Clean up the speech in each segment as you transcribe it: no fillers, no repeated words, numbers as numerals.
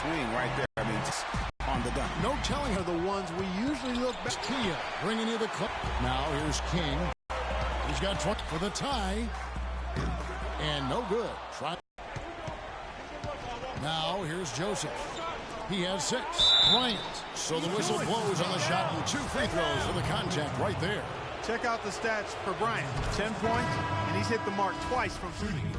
swing right there. I mean, just on the dunk. No telling her the ones we usually look back. Kia bringing you the club. Now here's King. He's got 20 for the tie. And no good. Try. Now here's Joseph. He has 6. Bryant. So the whistle blows on the shot and 2 free throws for the contact right there. Check out the stats for Bryant. 10 points, and he's hit the mark twice from shooting.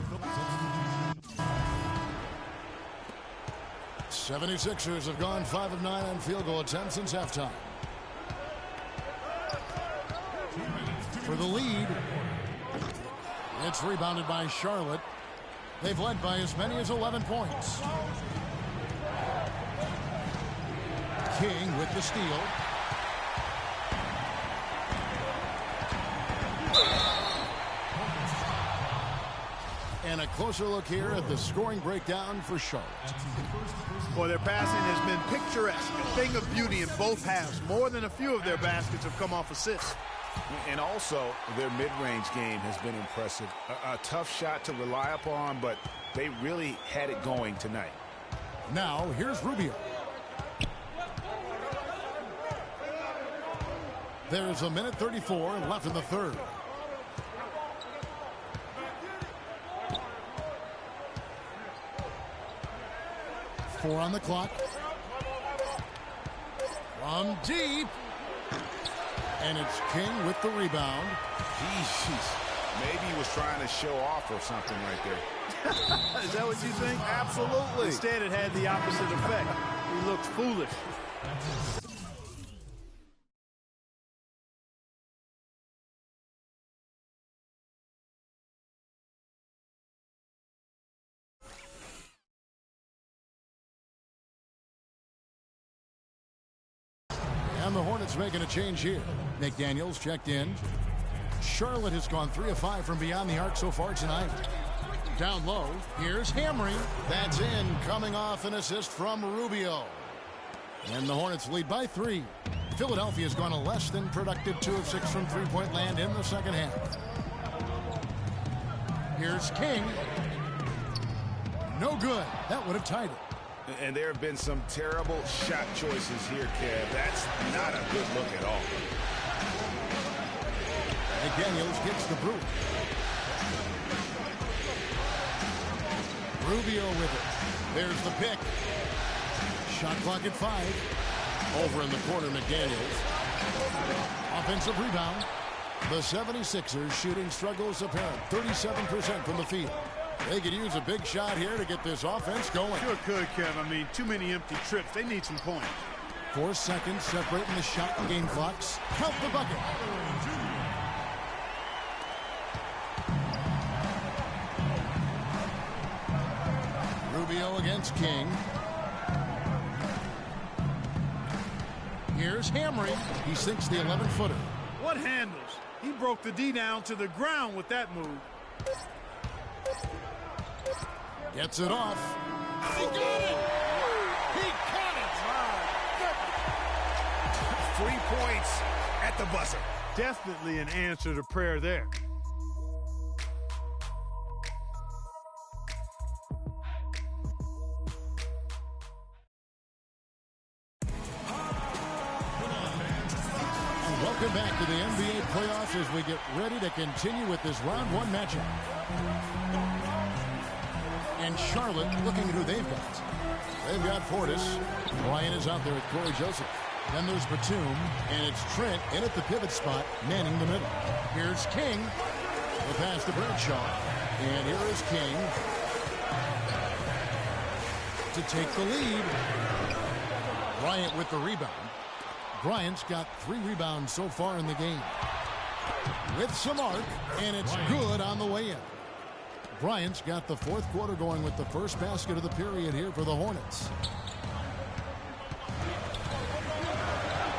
76ers have gone 5 of 9 on field goal attempts since halftime. For the lead, it's rebounded by Charlotte. They've led by as many as 11 points. King with the steal. And a closer look here at the scoring breakdown for Charlotte. Boy, their passing has been picturesque, a thing of beauty in both halves. More than a few of their baskets have come off assists. And also, their mid-range game has been impressive. A tough shot to rely upon, but they really had it going tonight. Now, here's Rubio. There's a minute 34 left in the third. Four on the clock. From deep. And it's King with the rebound. Maybe he was trying to show off or something right there. Is that what you think? Absolutely. Instead, it had the opposite effect. He looked foolish. And the Hornets making a change here. McDaniels checked in. Charlotte has gone 3 of 5 from beyond the arc so far tonight. Down low, here's Hamry. That's in, coming off an assist from Rubio. And the Hornets lead by 3. Philadelphia has gone a less than productive 2 of 6 from three-point land in the second half. Here's King. No good. That would have tied it. And there have been some terrible shot choices here, Kev. That's not a good look at all. McDaniels gets the boot. Rubio with it. There's the pick. Shot clock at 5. Over in the corner, McDaniels. Offensive rebound. The 76ers shooting struggles apparent. 37% from the field. They could use a big shot here to get this offense going. Sure could, Kev. I mean, too many empty trips. They need some points. 4 seconds separating the shot and game clocks. Count the bucket. Rubio against King. Here's Hamry. He sinks the 11-footer. What handles? He broke the D down to the ground with that move. Gets it off. He got it! He got it! 3 points at the buzzer. Definitely an answer to prayer there. Welcome back to the NBA playoffs as we get ready to continue with this round 1 matchup. And Charlotte looking at who they've got. They've got Portis. Bryant is out there with Corey Joseph. Then there's Batum, and it's Trent in at the pivot spot, manning the middle. Here's King. The pass to Bradshaw. And here is King to take the lead. Bryant with the rebound. Bryant's got 3 rebounds so far in the game. With some arc, and it's good on the way in. Bryant's got the 4th quarter going with the first basket of the period here for the Hornets.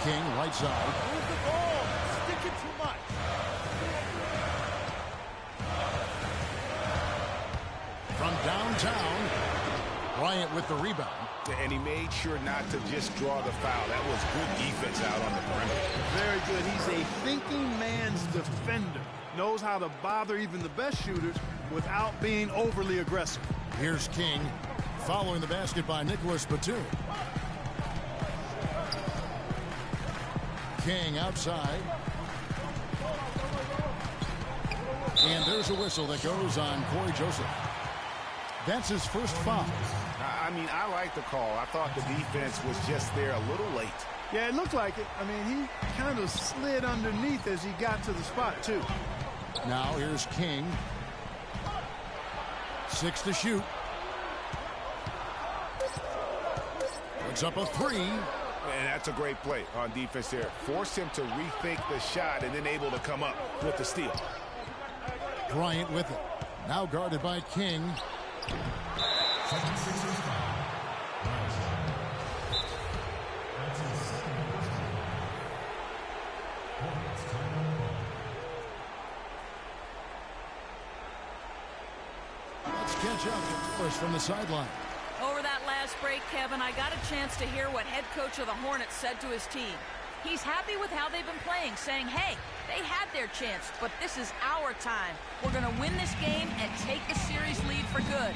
King, right side. Move the ball. Stick it too much. From downtown, Bryant with the rebound. And he made sure not to just draw the foul. That was good defense out on the perimeter. Very good. He's a thinking man's defender. Knows how to bother even the best shooters without being overly aggressive. Here's King. following the basket by Nicholas Batum. King outside. And there's a whistle that goes on Corey Joseph. That's his first foul. I mean, I like the call. I thought the defense was just there a little late. Yeah, it looked like it. I mean, he kind of slid underneath as he got to the spot, too. Now here's King. 6 to shoot. Puts up a 3. And that's a great play on defense there. Forced him to rethink the shot and then able to come up with the steal. Bryant with it. Now guarded by King. Let's catch up from the sideline. Over that last break, Kevin, I got a chance to hear what head coach of the Hornets said to his team. He's happy with how they've been playing, saying, hey, they had their chance, but this is our time. We're going to win this game and take the series lead for good.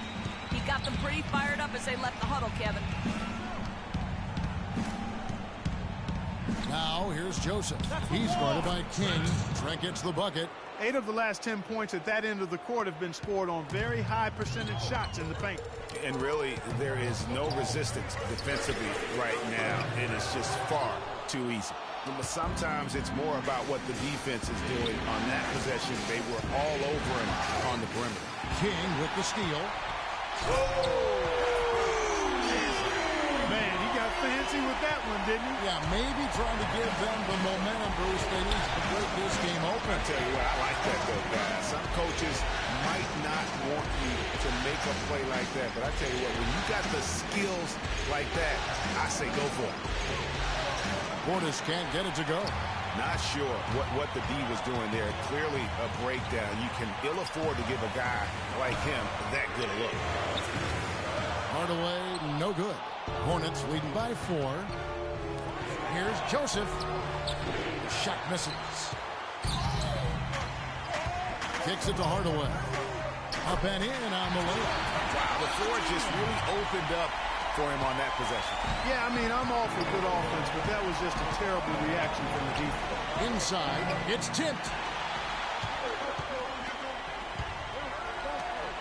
He got them pretty fired up as they left the huddle, Kevin. Now here's Joseph. He's guarded by King. Trent gets the bucket. 8 of the last 10 points at that end of the court have been scored on very high percentage shots in the paint. And really, there is no resistance defensively right now. It is just far too easy. But sometimes it's more about what the defense is doing on that possession. They were all over him on the perimeter. King with the steal. Oh! Man, he got fancy with that one, didn't he? Yeah, maybe trying to give them the momentum boost they need to break this game open. I tell you what, I like that though, guys. Some coaches might not want you to make a play like that, but I tell you what, when you got the skills like that, I say go for it. Portis can't get it to go. Not sure what the D was doing there. Clearly a breakdown. You can ill afford to give a guy like him that good a look. Hardaway, no good. Hornets leading by 4. Here's Joseph. Shot misses. Kicks it to Hardaway. Up and in on the layup. Wow, the floor just really opened up for him on that possession. Yeah, I mean, I'm all for good offense, but that was just a terrible reaction from the defense. Inside, it's tipped.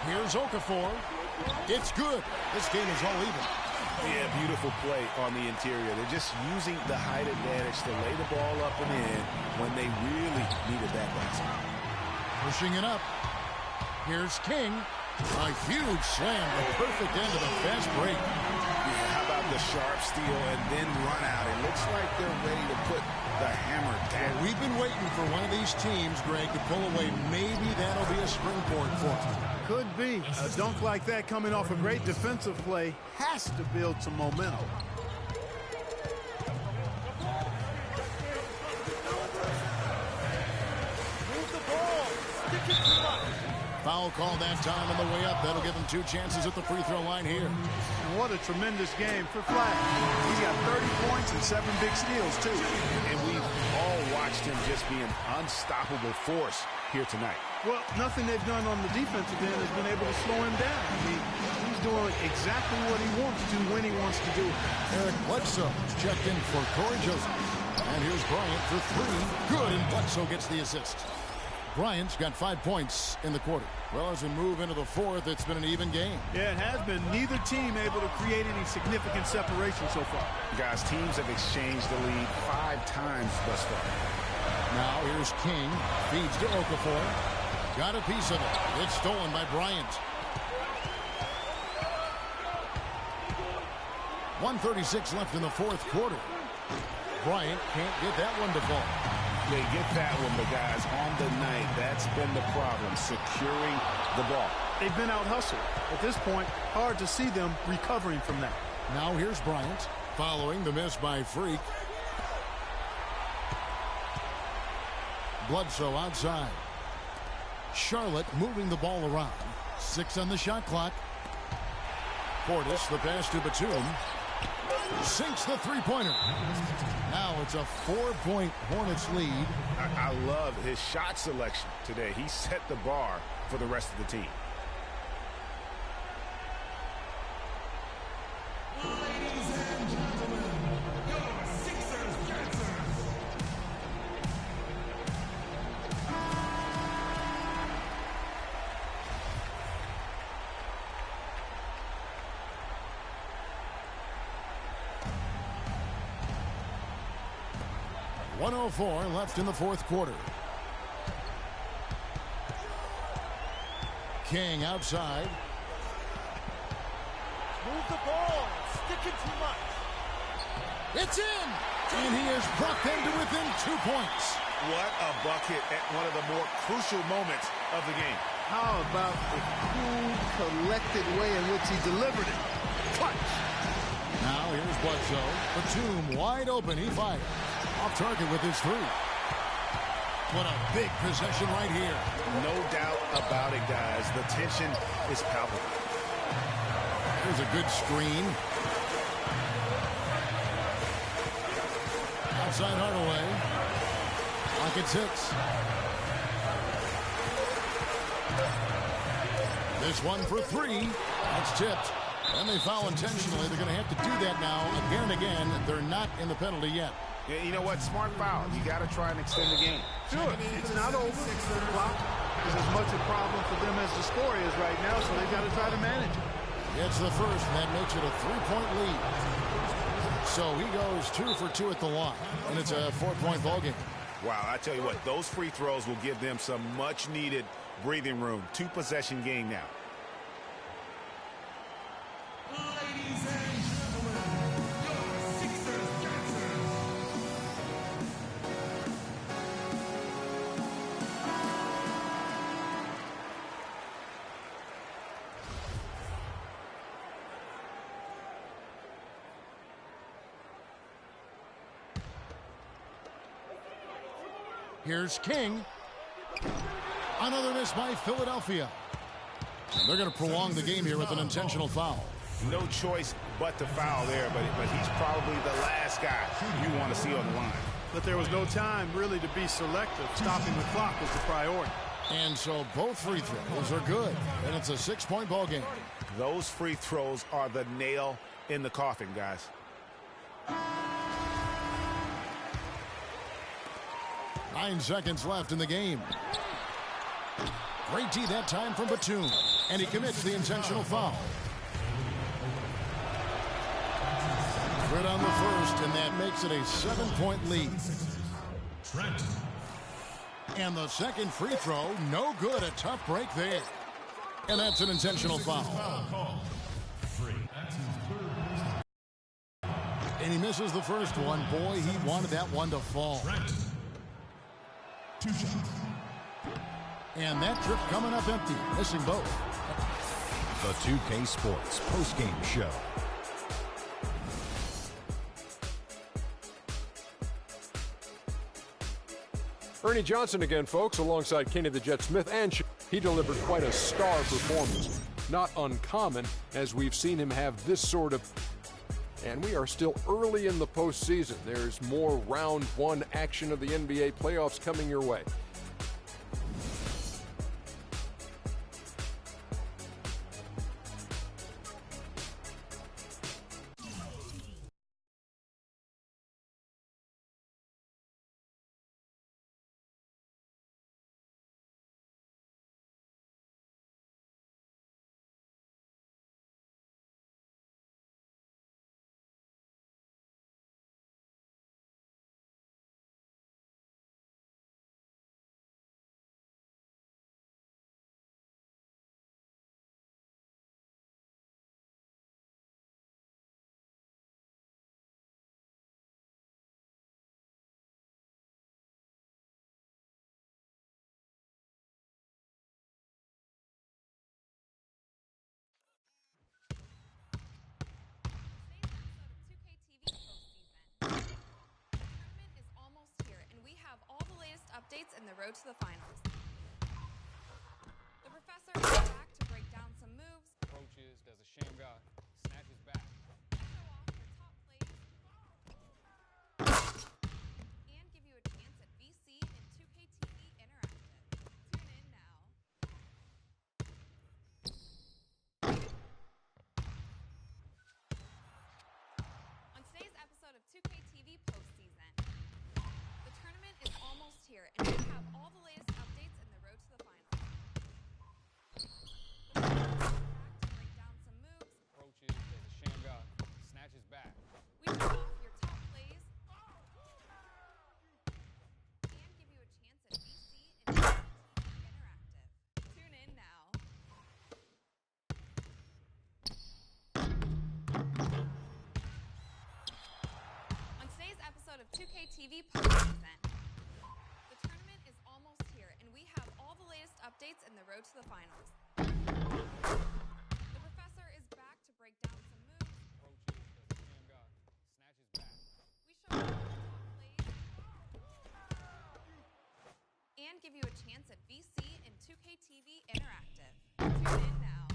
Here's Okafor. It's good. This game is all even. Yeah, beautiful play on the interior. They're just using the height advantage to lay the ball up and in when they really needed that basket. Pushing it up. Here's King. A huge slam, the perfect end of the fast break. Yeah, how about the sharp steal and then run out? It looks like they're ready to put the hammer down. We've been waiting for one of these teams, Greg, to pull away. Maybe that'll be a springboard for them. Could be. A dunk like that coming off a great defensive play has to build some momentum. Move the ball. Stick it too much. Foul call that time on the way up. That'll give him 2 chances at the free throw line here. What a tremendous game for Flash. He's got 30 points and 7 big steals, too. And we've all watched him just be an unstoppable force here tonight. Well, nothing they've done on the defensive end has been able to slow him down. I mean, he's doing exactly what he wants to when he wants to do it. Eric Bledsoe checked in for Corey Joseph. And here's Bryant for 3. Good, and Bledsoe gets the assist. Bryant's got 5 points in the quarter. Well, as we move into the 4th, it's been an even game. Yeah, it has been. Neither team able to create any significant separation so far. Guys, teams have exchanged the lead 5 times thus far. Now here's King. Feeds to Okafor. Got a piece of it. It's stolen by Bryant. 1:36 left in the 4th quarter. Bryant can't get that one to fall. They get that one, but guys, on the night, that's been the problem, securing the ball. They've been out-hustled. At this point, hard to see them recovering from that. Now here's Bryant, following the miss by Freak. Bledsoe outside. Charlotte moving the ball around. 6 on the shot clock. Portis, the pass to Batum. Sinks the three-pointer. Now it's a 4-point Hornets lead. I love his shot selection today. He set the bar for the rest of the team. 1:04 left in the fourth quarter. King outside. Move the ball. Sticking too much. It's in! And he has brought them to within 2 points. What a bucket at one of the more crucial moments of the game. How about the cool, collected way in which he delivered it? Clutch. Now here's Bledsoe. Batum wide open. He fires. Off target with his three. What a big possession right here. No doubt about it, guys. The tension is palpable. Here's a good screen. Outside Hardaway. Clock at 6. This one for 3. That's tipped. And they foul intentionally. They're going to have to do that now again and again. They're not in the penalty yet. Yeah, you know what? Smart foul. You got to try and extend the game. Sure, it's not over. The clock is as much a problem for them as the score is right now, so they've got to try to manage it. It's the first, and that makes it a 3-point lead. So he goes 2 for 2 at the line, and it's a 4-point ball game. Wow, I tell you what, those free throws will give them some much-needed breathing room. 2-possession game now. Ladies and gentlemen, your Sixers captain. Here's King. Another miss by Philadelphia. They're going to prolong the game here with an intentional foul. No choice but to foul there, but he's probably the last guy you want to see on the line. But there was no time really to be selective. Stopping the clock was the priority. And so both free throws are good, and it's a 6-point ball game. Those free throws are the nail in the coffin, guys. 9 seconds left in the game. Great D that time from Batum, and he commits the intentional foul. Good on the first, and that makes it a 7-point lead. Trent. And the second free throw, no good. A tough break there. And that's an intentional foul. Free. That's his third. And he misses the first one. Boy, he wanted that one to fall. Trent. 2 shots. And that trip coming up empty, missing both. The 2K Sports postgame show. Ernie Johnson again, folks, alongside Kenny the Jet Smith, and he delivered quite a star performance. Not uncommon, as we've seen him have this sort of... And we are still early in the postseason. There's more round 1 action of the NBA playoffs coming your way. Updates in the road to the finals. The professor is back to break down some moves. Approaches, does a Shamgar, snatches back. Show off your top plays. And give you a chance at VC and 2K TV Interactive. Tune in now. On today's episode of 2K TV Postseason, the tournament is almost here, and we have all the latest updates in the road to the finals. The professor is back to break down some moves. Approaches, does a Shamgar, snatches back. We show off your top plays. 2K TV postseason. The tournament is almost here, and we have all the latest updates in the road to the finals. The professor is back to break down some moves. Approaches, does a sham guard, snatches back. We show off the top plays and give you a chance at VC and 2K TV Interactive. Tune in now.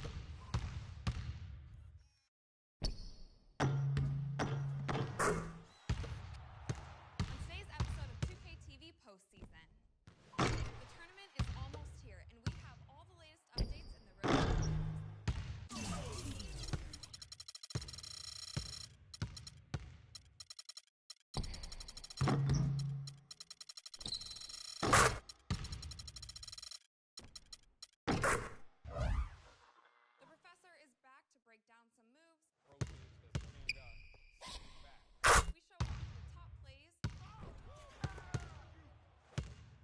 On today's episode of 2K TV postseason, the tournament is almost here, and we have all the latest updates in the road to the finals. The professor is back to break down some moves. Approaches, does a sham guard, snatches back. We show off the top plays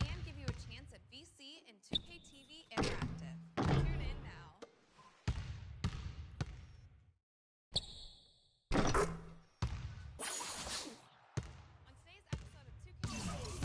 and give you a chance at VC and 2K TV Interactive. Tune in now. On today's episode of 2K TV,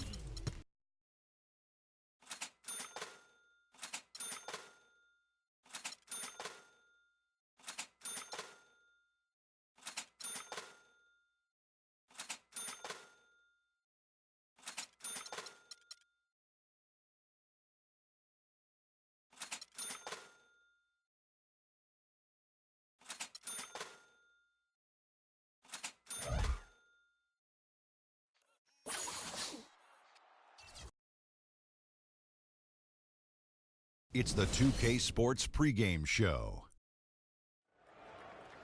It's the 2K Sports pregame show.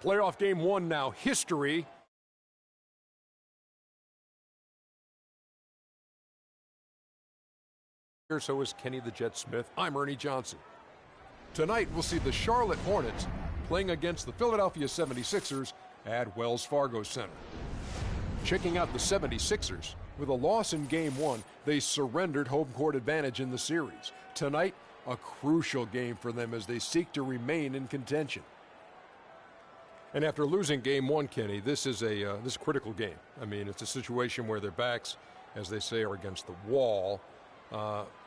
Playoff game one now. History. So is Kenny the Jet Smith. I'm Ernie Johnson. Tonight we'll see the Charlotte Hornets playing against the Philadelphia 76ers at Wells Fargo Center. Checking out the 76ers. With a loss in game one, they surrendered home court advantage in the series. Tonight, a crucial game for them as they seek to remain in contention. And after losing game one, Kenny, this is a critical game. I mean, it's a situation where their backs, as they say, are against the wall.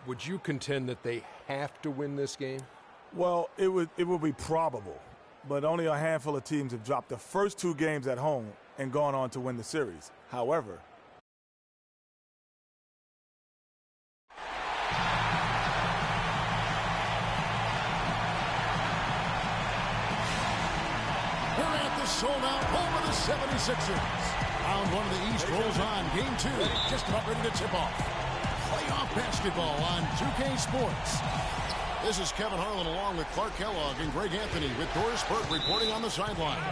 Would you contend that they have to win this game? Well, it would be probable, but only a handful of teams have dropped the first two games at home and gone on to win the series. However, Sold out home of the 76ers. Round one of the East rolls on. Game two, just about ready to tip off. Playoff basketball on 2K Sports. This is Kevin Harlan along with Clark Kellogg and Greg Anthony with Doris Burke reporting on the sidelines.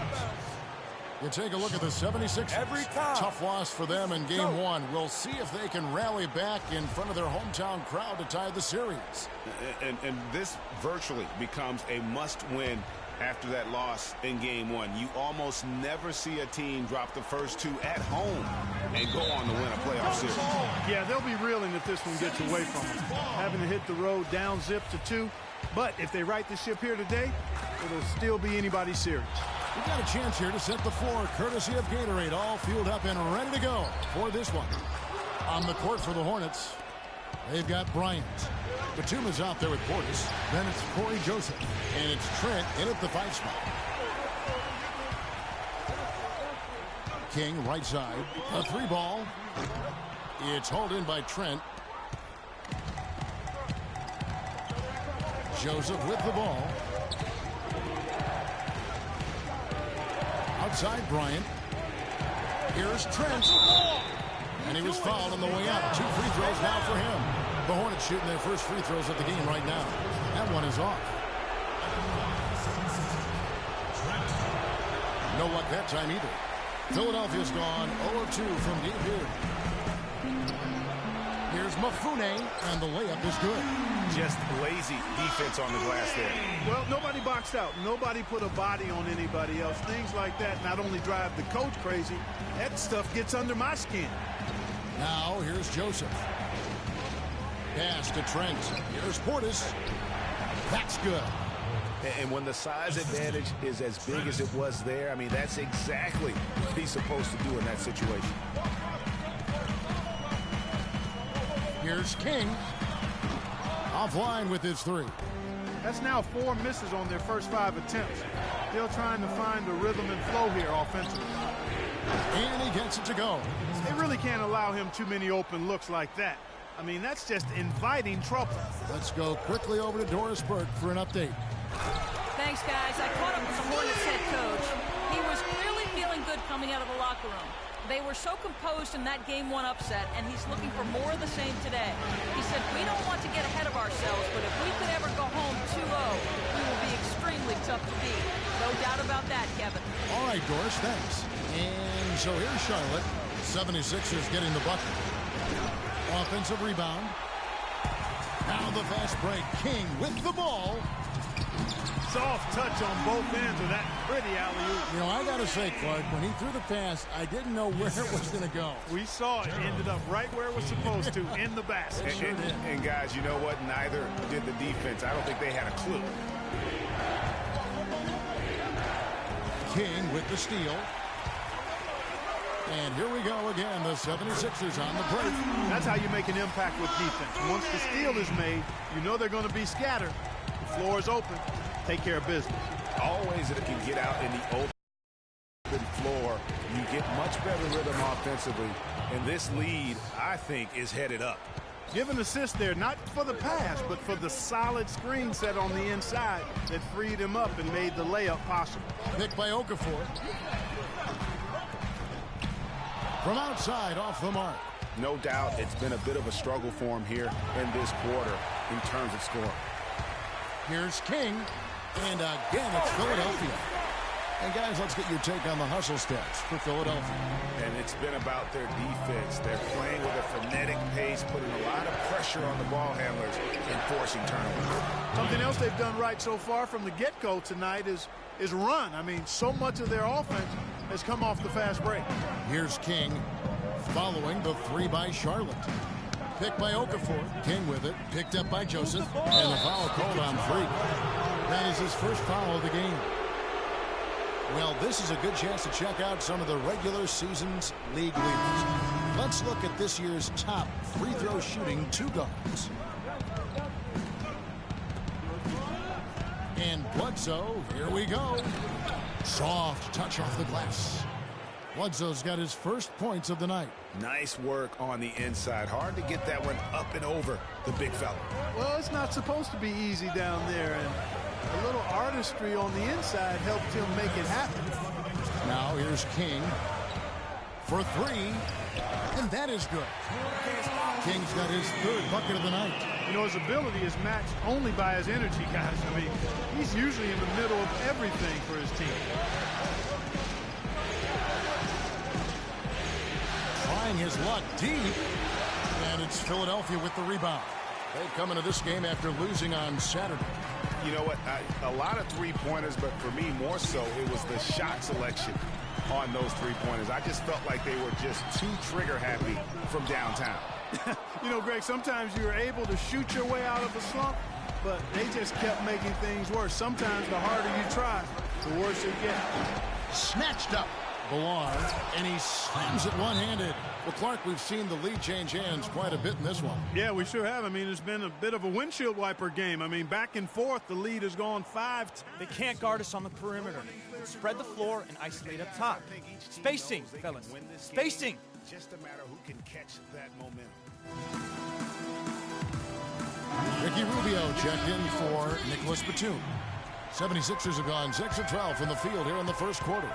You take a look at the 76ers. Every time. Tough loss for them in game one. We'll see if they can rally back in front of their hometown crowd to tie the series. And this virtually becomes a must-win after that loss in game one. You almost never see a team drop the first two at home and go on to win a playoff series. Yeah, they'll be reeling if this one gets away from them. Having to hit the road down zip to 2. But if they right the ship here today, it'll still be anybody's series. We've got a chance here to set the floor, courtesy of Gatorade, all fueled up and ready to go for this one. On the court for the Hornets, they've got Bryant. Batum is out there with Portis. Then it's Corey Joseph. And it's Trent in at the 5 spot. King, right side. A 3 ball. It's hauled in by Trent. Joseph with the ball. Outside Bryant. Here's Trent. And he was fouled on the way out. 2 free throws now for him. The Hornets shooting their first free throws of the game right now. That one is off. No luck that time either. Philadelphia's gone 0-2 from deep here. Here's Mafune, and the layup is good. Just lazy defense on the glass there. Well, nobody boxed out. Nobody put a body on anybody else. Things like that not only drive the coach crazy, that stuff gets under my skin. Now here's Joseph. Pass to Trent. Here's Portis. That's good. And when the size advantage is as big as it was there, I mean, that's exactly what he's supposed to do in that situation. Here's King. Offline with his three. That's now 4 misses on their first 5 attempts. Still trying to find the rhythm and flow here offensively. And he gets it to go. They really can't allow him too many open looks like that. I mean, that's just inviting trouble. Let's go quickly over to Doris Burke for an update. Thanks, guys. I caught up with the Hornets head coach. He was clearly feeling good coming out of the locker room. They were so composed in that Game 1 upset, and he's looking for more of the same today. He said, we don't want to get ahead of ourselves, but if we could ever go home 2-0, we will be extremely tough to beat. No doubt about that, Kevin. All right, Doris, thanks. And so here's Charlotte. 76ers getting the bucket. Offensive rebound. Now the fast break. King with the ball. Soft touch on both ends of that pretty alley-oop. You know, I got to say, Clark, when he threw the pass, I didn't know where it was going to go. We saw it ended up right where it was supposed to, in the basket. And guys, you know what? Neither did the defense. I don't think they had a clue. King with the steal. And here we go again. The 76ers on the break. That's how you make an impact with defense. Once the steal is made, you know they're going to be scattered. The floor is open. Take care of business. Always if it can get out in the open floor, you get much better rhythm offensively. And this lead, I think, is headed up. Give an assist there, not for the pass, but for the solid screen set on the inside that freed him up and made the layup possible. Picked by Okafor. From outside, off the mark. No doubt it's been a bit of a struggle for him here in this quarter in terms of scoring. Here's King. And again, it's Philadelphia. And guys, let's get your take on the hustle stats for Philadelphia. And it's been about their defense. They're playing with a frenetic pace, putting a lot of pressure on the ball handlers and forcing turnovers. Something else they've done right so far from the get-go tonight is run. I mean, so much of their offense has come off the fast break. Here's King following the three by Charlotte. Picked by Okafor. King with it. Picked up by Joseph. And the foul called on Freak. That is his first foul of the game. Well, this is a good chance to check out some of the regular season's league leaders. Let's look at this year's top free throw shooting two guards. And Bledsoe, here we go. Soft touch off the glass. Bledsoe's got his first points of the night. Nice work on the inside. Hard to get that one up and over the big fella. Well, it's not supposed to be easy down there, and a little artistry on the inside helped him make it happen. Now here's King for three, and that is good. King's got his third bucket of the night. You know, his ability is matched only by his energy, guys. I mean, he's usually in the middle of everything for his team. Trying his luck deep, and it's Philadelphia with the rebound. They come into this game after losing on Saturday. You know what? A lot of three-pointers, but for me, more so, it was the shot selection on those three-pointers. I just felt like they were just too trigger-happy from downtown. You know, Greg, sometimes you're able to shoot your way out of a slump, but they just kept making things worse. Sometimes the harder you try, the worse it gets. Snatched up. Ballard, and he slams it one-handed. Well, Clark, we've seen the lead change hands quite a bit in this one. Yeah, we sure have. I mean, it's been a bit of a windshield wiper game. I mean, back and forth, the lead has gone 5. They can't guard us on the perimeter. Spread the floor and isolate up top. Spacing, fellas. Spacing. Just a matter who can catch that momentum. Ricky Rubio checked in for Nicholas Batum. 76ers have gone 6 of 12 from the field here in the first quarter.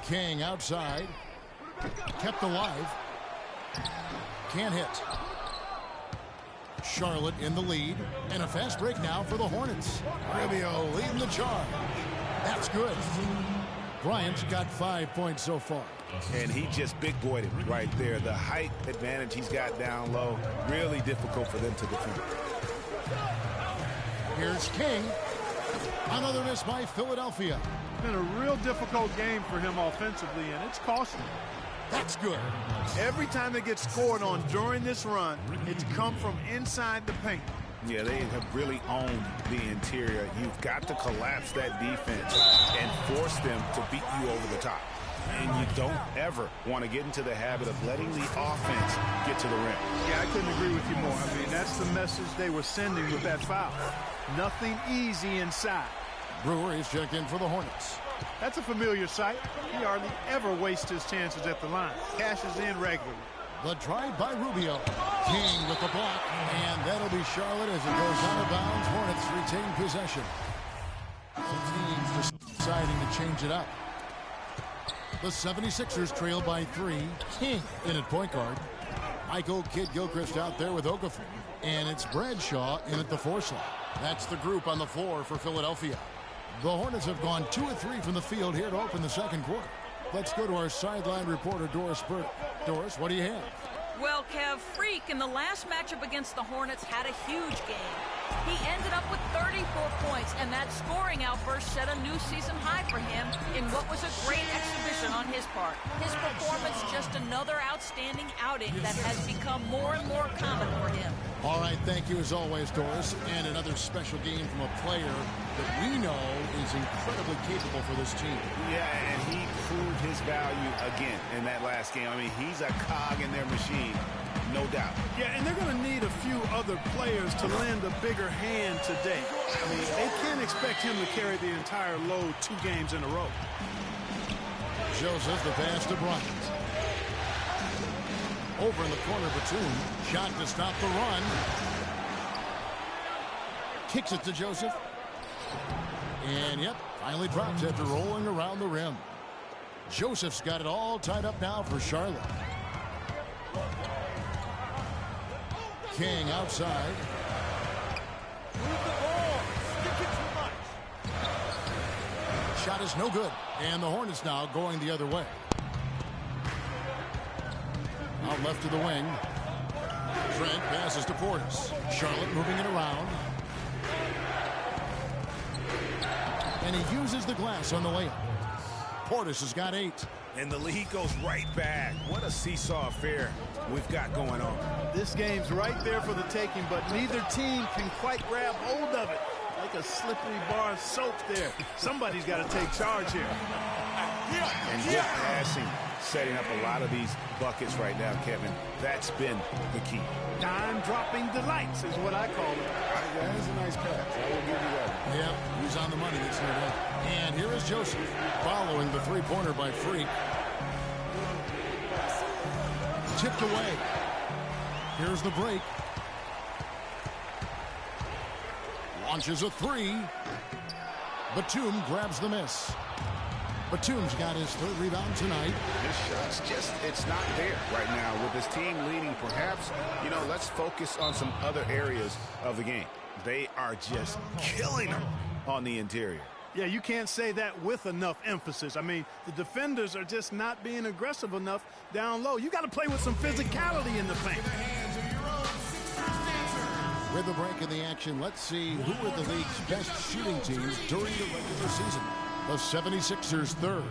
King outside. Kept alive. Can't hit. Charlotte in the lead. And a fast break now for the Hornets. Rubio leading the charge. That's good. Bryant's got 5 points so far. And he just big-boyed him right there. The height advantage he's got down low, really difficult for them to defend. Here's King. Another miss by Philadelphia. It's been a real difficult game for him offensively, and it's costing him. That's good. Every time they get scored on during this run, it's come from inside the paint. Yeah, they have really owned the interior. You've got to collapse that defense and force them to beat you over the top. And you don't ever want to get into the habit of letting the offense get to the rim. Yeah, I couldn't agree with you more. I mean, that's the message they were sending with that foul. Nothing easy inside. Brewer is checked in for the Hornets. That's a familiar sight. He hardly ever wastes his chances at the line. Cashes in regularly. The drive by Rubio. King with the block, and that'll be Charlotte as it goes out of bounds. Hornets retain possession. The team's deciding to change it up. The 76ers trail by 3. King in at point guard. Michael Kidd-Gilchrist out there with Okafor. And it's Bradshaw in at the 4 slot. That's the group on the floor for Philadelphia. The Hornets have gone 2 of 3 from the field here to open the second quarter. Let's go to our sideline reporter, Doris Burke. Doris, what do you have? Well, Kev, Freak in the last matchup against the Hornets had a huge game. He ended up with 34 points, and that scoring outburst set a new season high for him in what was a great exhibition on his part. His performance just another outstanding outing that has become more and more common for him. All right, thank you as always, Doris. And another special game from a player that we know is incredibly capable for this team. Yeah, and he proved his value again in that last game. I mean, he's a cog in their machine, no doubt. Yeah, and they're going to need a few other players to lend a bigger hand today. I mean, they can't expect him to carry the entire load 2 games in a row. Joseph, the pass to Bryant. Over in the corner, Batum. Shot to stop the run. Kicks it to Joseph. And, yep, finally drops after rolling around the rim. Joseph's got it all tied up now for Charlotte. King outside. Shot is no good. And the Hornets now going the other way. Out left to the wing. Trent passes to Portis. Charlotte moving it around. And he uses the glass on the layup. Portis has got 8. And the lead goes right back. What a seesaw affair we've got going on. This game's right there for the taking, but neither team can quite grab hold of it. Like a slippery bar of soap there. Somebody's got to take charge here. And good passing, setting up a lot of these buckets right now, Kevin. That's been the key. Dime-dropping delights is what I call it. Yeah, that's a nice pass. I will give you that. Yep, he's on the money. It's no doubt. And here is Joseph following the 3-pointer by Freak. Tipped away. Here's the break. Launches a 3. Batum grabs the miss. Batum's got his 3rd rebound tonight. His shot's just, it's not there right now with his team leading. Perhaps, you know, let's focus on some other areas of the game. They are just killing them on the interior. Yeah, you can't say that with enough emphasis. I mean, the defenders are just not being aggressive enough down low. You got to play with some physicality in the paint. With the break in the action, let's see who were the league's best shooting teams during the regular season. The 76ers 3rd.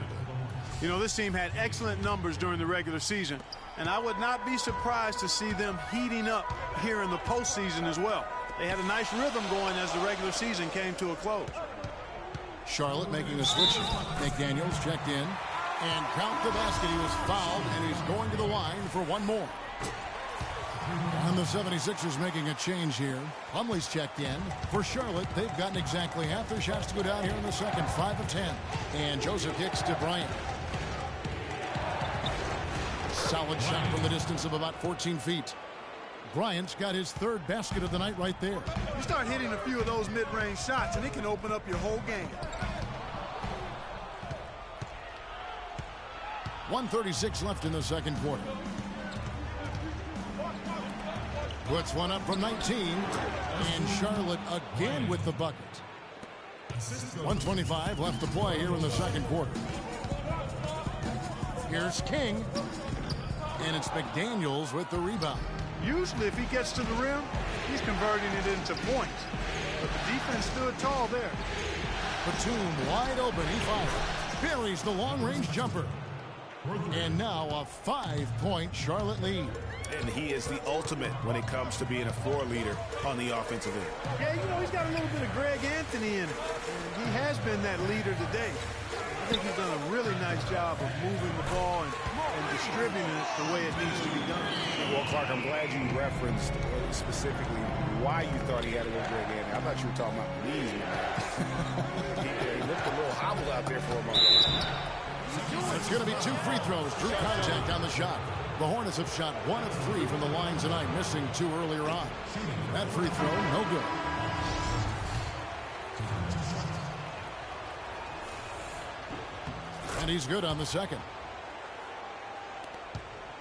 You know, this team had excellent numbers during the regular season, and I would not be surprised to see them heating up here in the postseason as well. They had a nice rhythm going as the regular season came to a close. Charlotte making a switch. McDaniels checked in. And count the basket. He was fouled, and he's going to the line for one more. And the 76ers making a change here. Plumlee's checked in. For Charlotte, they've gotten exactly half their shots to go down here in the second, 5 of 10. And Joseph kicks to Bryant. Solid shot from the distance of about 14 feet. Bryant's got his 3rd basket of the night right there. You start hitting a few of those mid-range shots, and it can open up your whole game. 1:36 left in the second quarter. Puts one up from 19, and Charlotte again with the bucket. 1:25 left to play here in the second quarter. Here's King, and it's McDaniels with the rebound. Usually if he gets to the rim, he's converting it into points. But the defense stood tall there. Batum wide open, he fires. Buries the long-range jumper. And now a 5-point Charlotte lead. And he is the ultimate when it comes to being a floor leader on the offensive end. Yeah, you know, he's got a little bit of Greg Anthony in it. And he has been that leader today. I think he's done a really nice job of moving the ball and distributing it the way it needs to be done. Well, Clark, I'm glad you referenced specifically why you thought he had a little great game. I thought you were talking about knees. He looked a little hobbled out there for a moment. It's going to be 2 free throws. Drew contact on the shot. The Hornets have shot 1 of 3 from the line tonight, missing 2 earlier on. That free throw, no good. And he's good on the second.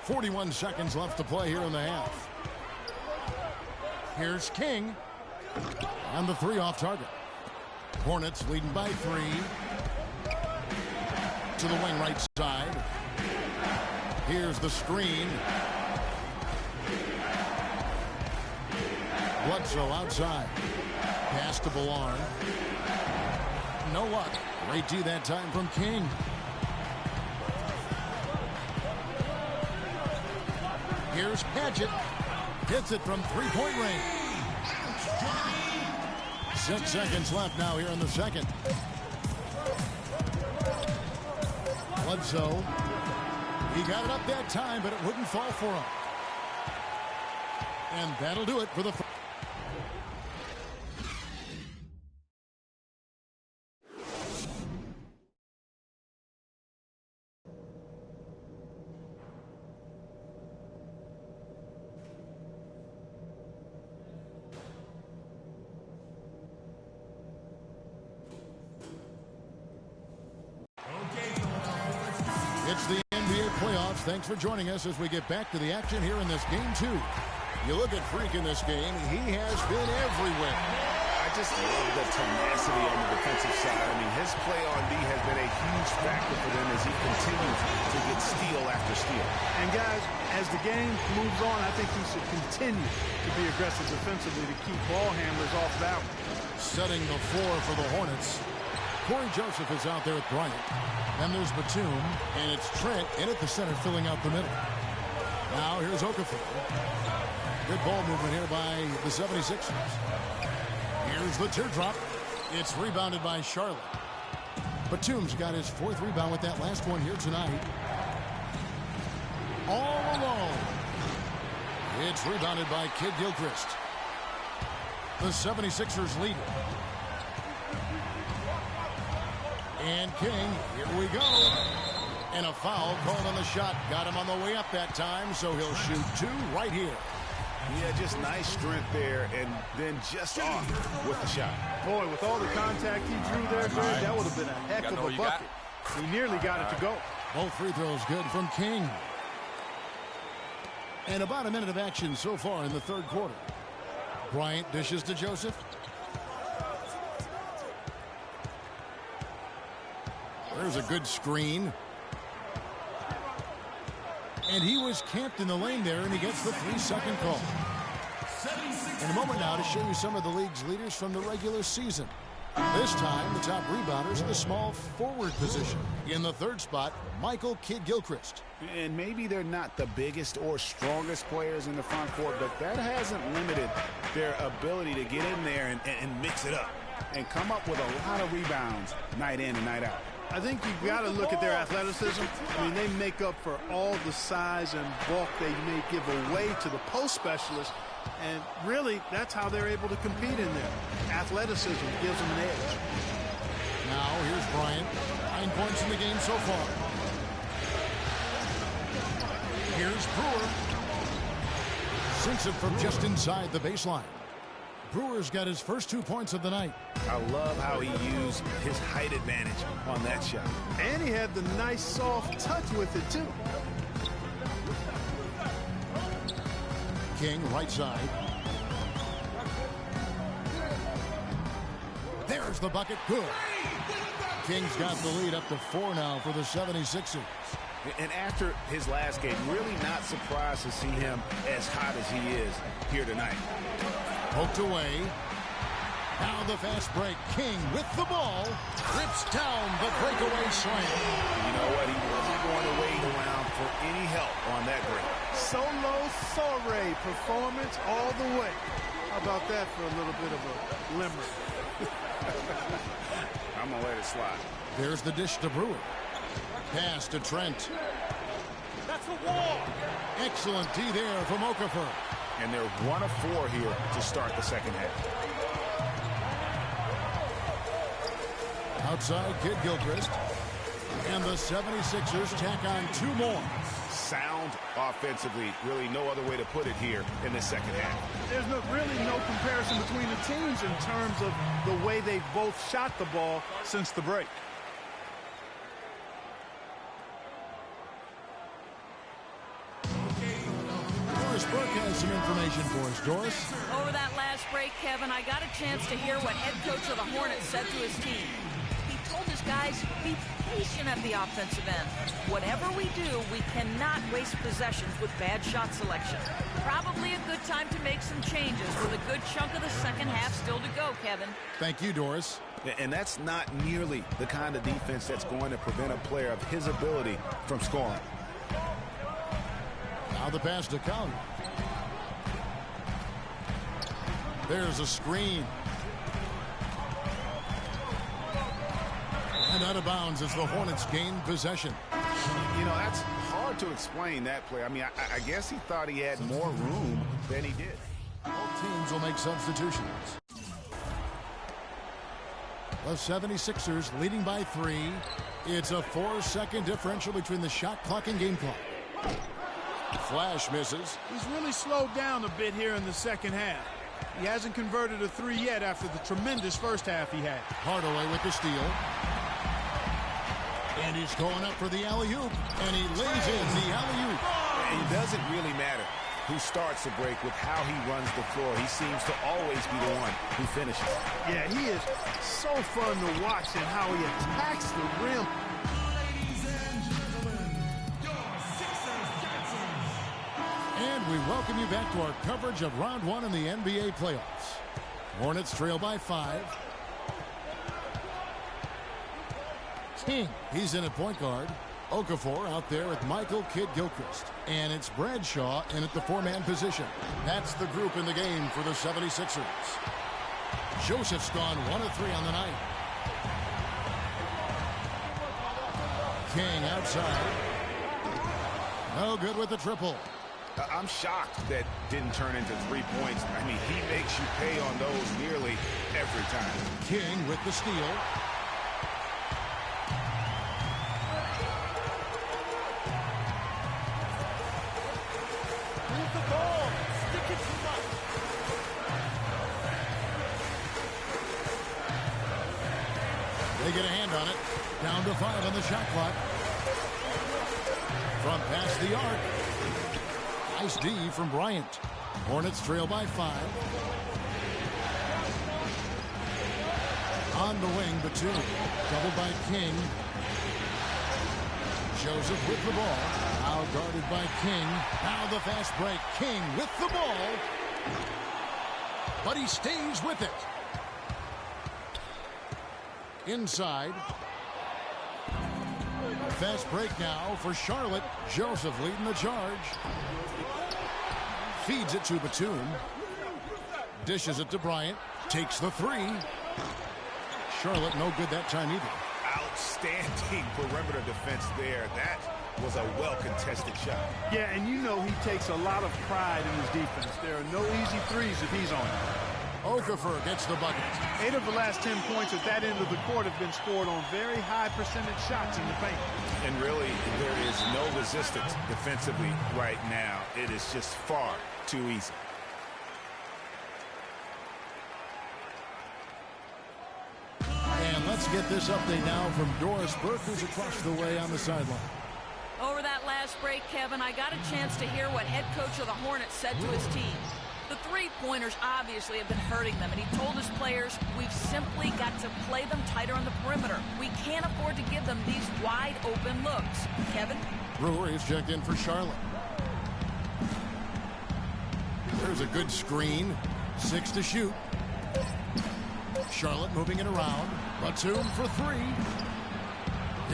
41 seconds left to play here in the half. Here's King. And the 3 off target. Hornets leading by 3. To the wing right side. Here's the screen. Bledsoe outside. Pass to Ballard. No luck. Great D that time from King. Here's Padgett. Hits it from 3-point range. 6 seconds left now here in the second. Bledsoe. He got it up that time, but it wouldn't fall for him. And that'll do it for the... It's the NBA playoffs. Thanks for joining us as we get back to the action here in this game 2. You look at Freak in this game, he has been everywhere. I just love the tenacity on the defensive side. I mean, his play on D has been a huge factor for them as he continues to get steal after steal. And guys, as the game moves on, I think he should continue to be aggressive defensively to keep ball handlers off balance. Setting the floor for the Hornets. Corey Joseph is out there at Bryant. Then there's Batum, and it's Trent in at the center filling out the middle. Now here's Okafor. Good ball movement here by the 76ers. Here's the teardrop. It's rebounded by Charlotte. Batum's got his 4th rebound with that last one here tonight. All alone. It's rebounded by Kid Gilchrist. The 76ers lead it. And King, here we go. And a foul called on the shot. Got him on the way up that time, so he'll shoot 2 right here. Yeah, just nice strength there, and then just off with the shot. Boy, with all the contact he drew there, Jared, that would have been a heck of a bucket. He nearly got it to go. Both free throws good from King. And about a minute of action so far in the 3rd quarter. Bryant dishes to Joseph. There's a good screen. And he was camped in the lane there, and he gets the 3-second call. In a moment now to show you some of the league's leaders from the regular season. This time, the top rebounders in the small forward position. In the 3rd spot, Michael Kid Gilchrist. And maybe they're not the biggest or strongest players in the front court, but that hasn't limited their ability to get in there and mix it up and come up with a lot of rebounds night in and night out. I think you've got to look at their athleticism. I mean, they make up for all the size and bulk they may give away to the post specialists. And really, that's how they're able to compete in there. Athleticism gives them an edge. Now, here's Bryant. 9 points in the game so far. Here's Brewer. Sinks it from just inside the baseline. Brewer's got his first 2 points of the night. I love how he used his height advantage on that shot. And he had the nice soft touch with it, too. King, right side. There's the bucket. Good. King's got the lead up to 4 now for the 76ers. And after his last game, really not surprised to see him as hot as he is here tonight. Poked away. Now the fast break. King with the ball. Rips down the breakaway slam. You know what? He wasn't going to wait around for any help on that break. Solo soiree performance all the way. How about that for a little bit of a limerick? I'm going to let it slide. There's the dish to Brewer. Pass to Trent. That's a wall. Excellent D there from Okafor. And they're 1 of 4 here to start the second half. Outside, Kid Gilchrist. And the 76ers tack on 2 more. Sound offensively, really no other way to put it here in the second half. There's really no comparison between the teams in terms of the way they've both shot the ball since the break. Doris Burke has some information for us. Doris? Over that last break, Kevin, I got a chance to hear what head coach of the Hornets said to his team. He told his guys, be patient at the offensive end. Whatever we do, we cannot waste possessions with bad shot selection. Probably a good time to make some changes with a good chunk of the second half still to go, Kevin. Thank you, Doris. And that's not nearly the kind of defense that's going to prevent a player of his ability from scoring. Now the pass to County. There's a screen. And out of bounds as the Hornets gain possession. You know, that's hard to explain that play. I mean, I guess he thought he had more room than he did. Both teams will make substitutions. The 76ers leading by 3. It's a 4-second differential between the shot clock and game clock. Flash misses. He's really slowed down a bit here in the second half. He hasn't converted a 3 yet after the tremendous first half he had. Hardaway with the steal. And he's going up for the alley-oop. And he lays in the alley-oop. It doesn't really matter who starts the break with how he runs the floor. He seems to always be the one who finishes. Yeah, he is so fun to watch in how he attacks the rim. Ladies and gentlemen, your Sixers dancers. And we welcome you back to our coverage of round 1 in the NBA playoffs. Hornets trail by 5. King, he's in at point guard. Okafor out there with Michael Kidd-Gilchrist. And it's Bradshaw in at the 4-man position. That's the group in the game for the 76ers. Joseph's gone 1 of 3 on the night. King outside. No good with the triple. I'm shocked that didn't turn into 3 points. I mean, he makes you pay on those nearly every time. King with the steal. Move the ball. Stick it to Mike. They get a hand on it. Down to 5 on the shot clock. From past the arc. Nice D from Bryant. Hornets trail by 5. On the wing, Batum. Doubled by King. Joseph with the ball. Now guarded by King. Now the fast break. King with the ball. But he stays with it. Inside. Fast break now for Charlotte. Joseph leading the charge. Feeds it to Batum. Dishes it to Bryant. Takes the 3. Charlotte no good that time either. Outstanding perimeter defense there. That was a well-contested shot. Yeah, and you know he takes a lot of pride in his defense. There are no easy threes if he's on it. Okafor gets the bucket. 8 of the last 10 points at that end of the court have been scored on very high percentage shots in the paint. And really, there is no resistance defensively right now. It is just far too easy. And let's get this update now from Doris Burke, who's across the way on the sideline. Over that last break, Kevin, I got a chance to hear what head coach of the Hornets said to his team. The three-pointers obviously have been hurting them, and he told his players, we've simply got to play them tighter on the perimeter. We can't afford to give them these wide-open looks. Kevin? Brewer is checked in for Charlotte. There's a good screen. 6 to shoot. Charlotte moving it around. Batum for 3.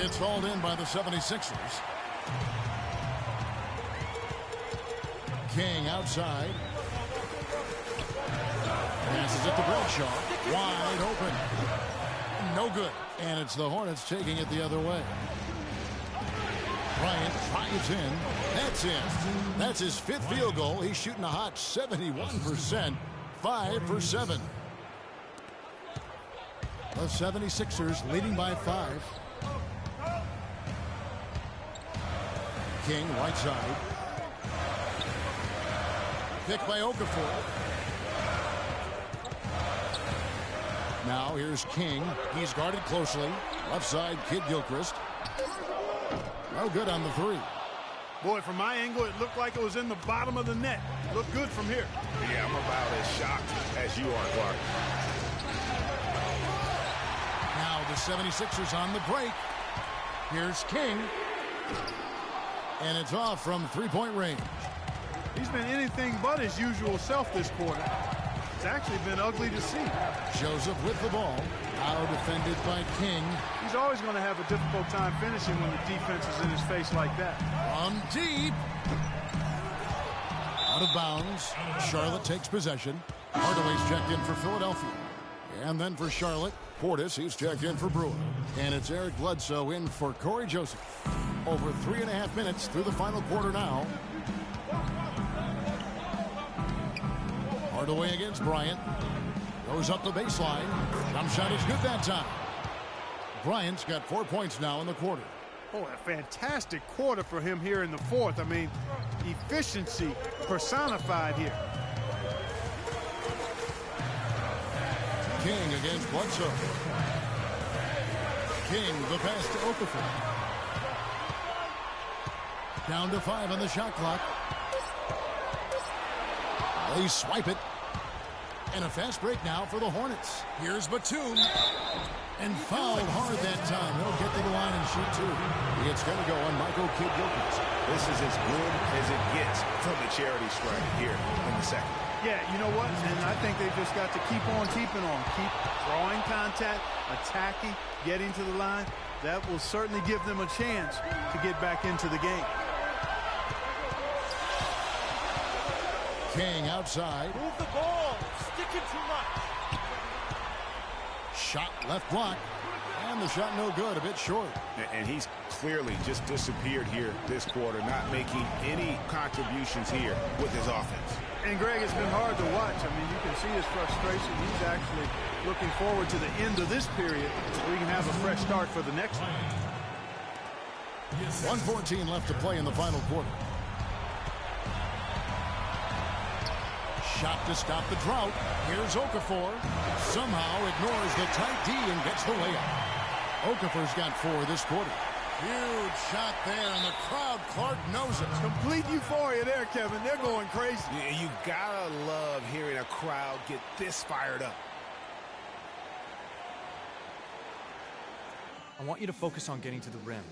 It's hauled in by the 76ers. King outside. Passes it to Bradshaw. Wide open. No good. And it's the Hornets taking it the other way. Bryant drives in. That's in. That's his 5th field goal. He's shooting a hot 71%. 5 for 7. The 76ers leading by 5. King, right side. Picked by Okafor. Now here's King. He's guarded closely. Left side, Kid Gilchrist. No good on the 3. Boy, from my angle, it looked like it was in the bottom of the net. Looked good from here. Yeah, I'm about as shocked as you are, Clark. Now the 76ers on the break. Here's King. And it's off from 3-point range. He's been anything but his usual self this quarter. It's actually been ugly to see. Joseph with the ball. Now defended by King. He's always going to have a difficult time finishing when the defense is in his face like that. From deep. Out of bounds. Charlotte takes possession. Hardaway's checked in for Philadelphia. And then for Charlotte, Portis, he's checked in for Brewer. And it's Eric Bledsoe in for Corey Joseph. Over 3.5 minutes through the final quarter now. Hardaway against Bryant. Goes up the baseline. Jump shot is good that time. Bryant's got 4 points now in the quarter. Oh, a fantastic quarter for him here in the 4th. I mean, efficiency personified here. King against Bledsoe. King, the pass to Okafor. Down to 5 on the shot clock. They swipe it. And a fast break now for the Hornets. Here's Batum. And fouled hard that time. He'll get to the line and shoot 2. It's going to go on Michael Kidd Gilchrist. This is as good as it gets from the charity stripe here in the 2nd. Yeah, you know what? And I think they've just got to keep on keeping on. Keep drawing contact, attacking, getting to the line. That will certainly give them a chance to get back into the game. King outside. Move the ball. Sticking too much. Shot left block. And the shot no good, a bit short. And he's clearly just disappeared here this quarter, not making any contributions here with his offense. And Greg, it's been hard to watch. I mean, you can see his frustration. He's actually looking forward to the end of this period so we can have a fresh start for the next one. 1:14 left to play in the final quarter. Shot to stop the drought. Here's Okafor. Somehow ignores the tight D and gets the layup. Okafor's got 4 this quarter. Huge shot there, and the crowd, Clark, knows it. Complete euphoria there, Kevin. They're going crazy. You gotta love hearing a crowd get this fired up. I want you to focus on getting to the rim.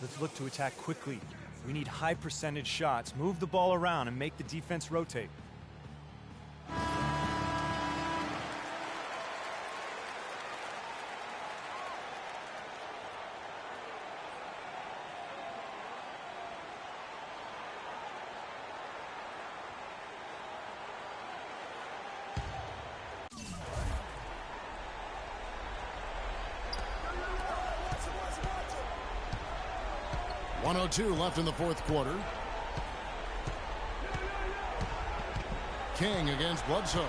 Let's look to attack quickly. We need high percentage shots. Move the ball around and make the defense rotate. .102 left in the 4th quarter. King against Bledsoe.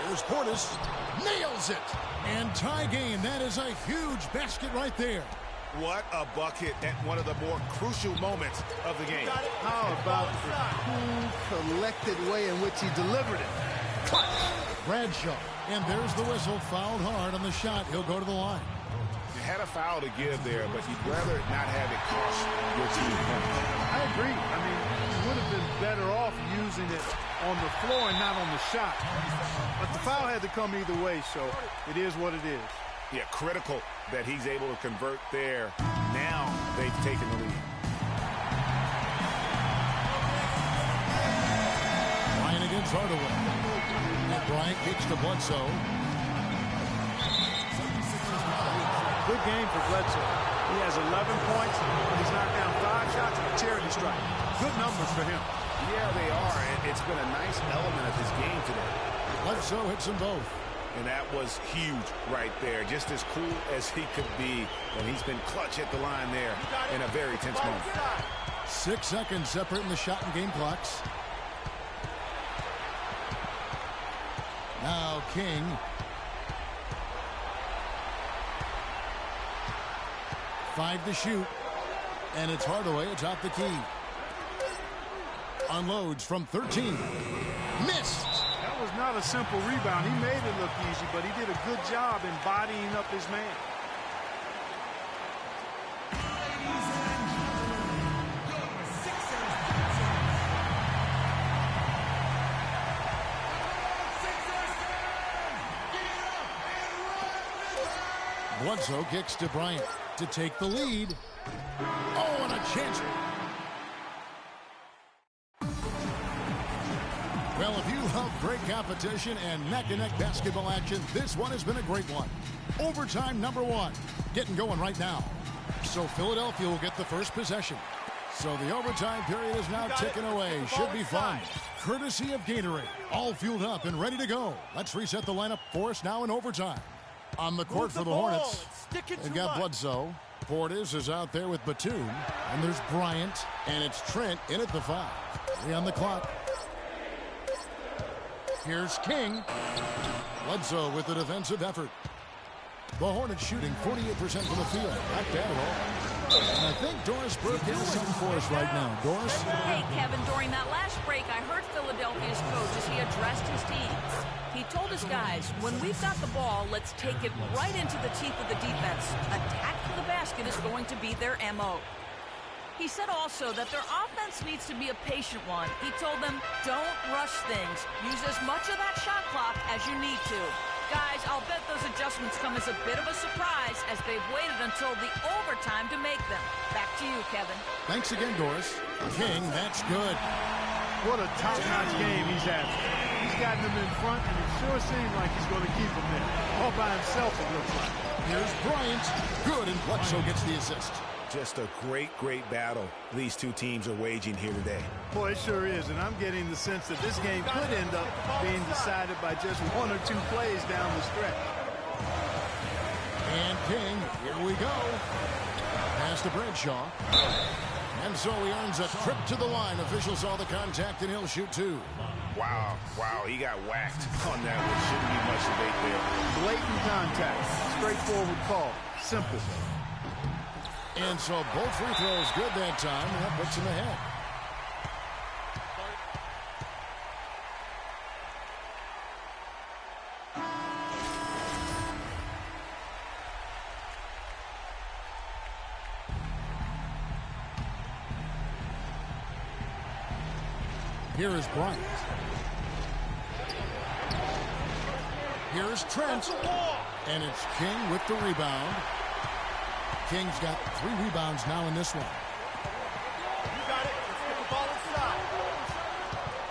Here's Portis. Nails it. And tie game. That is a huge basket right there. What a bucket at one of the more crucial moments of the game. How about the cool, collected way in which he delivered it? Bradshaw. And there's the whistle. Fouled hard on the shot. He'll go to the line. You had a foul to give there, but you'd rather not have it cost your team points. I agree. I mean, you would have been better off using it on the floor and not on the shot. But the foul had to come either way, so it is what it is. Yeah, critical that he's able to convert there. Now they've taken the lead. Bryant against Hardaway. And Bryant kicks to Bledsoe. Good game for Bledsoe. He has 11 points, and he's knocked down 5 shots at a charity strike. Good numbers for him. Yeah, they are. It's been a nice element of his game today. Bledsoe hits them both. And that was huge right there. Just as cool as he could be. And he's been clutch at the line there in a very tense moment. 6 seconds separating the shot and game clocks. Now King. Five to shoot. And it's Hardaway atop the key. Unloads from 13. Missed. That was not a simple rebound. He made it look easy, but he did a good job embodying up his man. Bledsoe kicks to Bryant to take the lead. Oh, and a chance. Well, if you love great competition and neck-to-neck basketball action, this one has been a great one. Overtime number 1. Getting going right now. So Philadelphia will get the first possession. So the overtime period is now ticking away. Should be fun. Courtesy of Gatorade. All fueled up and ready to go. Let's reset the lineup for us now in overtime. On the court for the Hornets, they've got Bledsoe. Portis is out there with Batum. And there's Bryant. And it's Trent in at the 5. 3 on the clock. Here's King. Bledsoe with the defensive effort. The Hornets shooting 48% from the field. Not bad at all. And I think Doris Burke has something for us right now. Doris? Hey, Kevin, during that last break, I heard Philadelphia's coach as he addressed his team. He told his guys, when we've got the ball, let's take it right into the teeth of the defense. Attacking the basket is going to be their MO. He said also that their offense needs to be a patient one. He told them, don't rush things. Use as much of that shot clock as you need to. Guys, I'll bet those adjustments come as a bit of a surprise as they've waited until the overtime to make them. Back to you, Kevin. Thanks again, Doris. King, that's good. What a top-notch game he's having. He's gotten them in front, and it sure seems like he's going to keep them there. All by himself, it looks like. Here's Bryant. Good, and Bledsoe gets the assist. Just a great battle these two teams are waging here today. Boy, it sure is, and I'm getting the sense that this game could end up being decided by just 1 or 2 plays down the stretch. And King, here we go. Pass to Bradshaw. And so he earns a trip to the line. Officials saw the contact, and he'll shoot 2. Wow, he got whacked on that one. Shouldn't be much debate there. Blatant contact. Straightforward call. Simple. And so both free throws good that time, and that puts him ahead. Here is Bryant. Here's Trent. And it's King with the rebound. King's got 3 rebounds now in this one. You got it. Let's get the ball inside.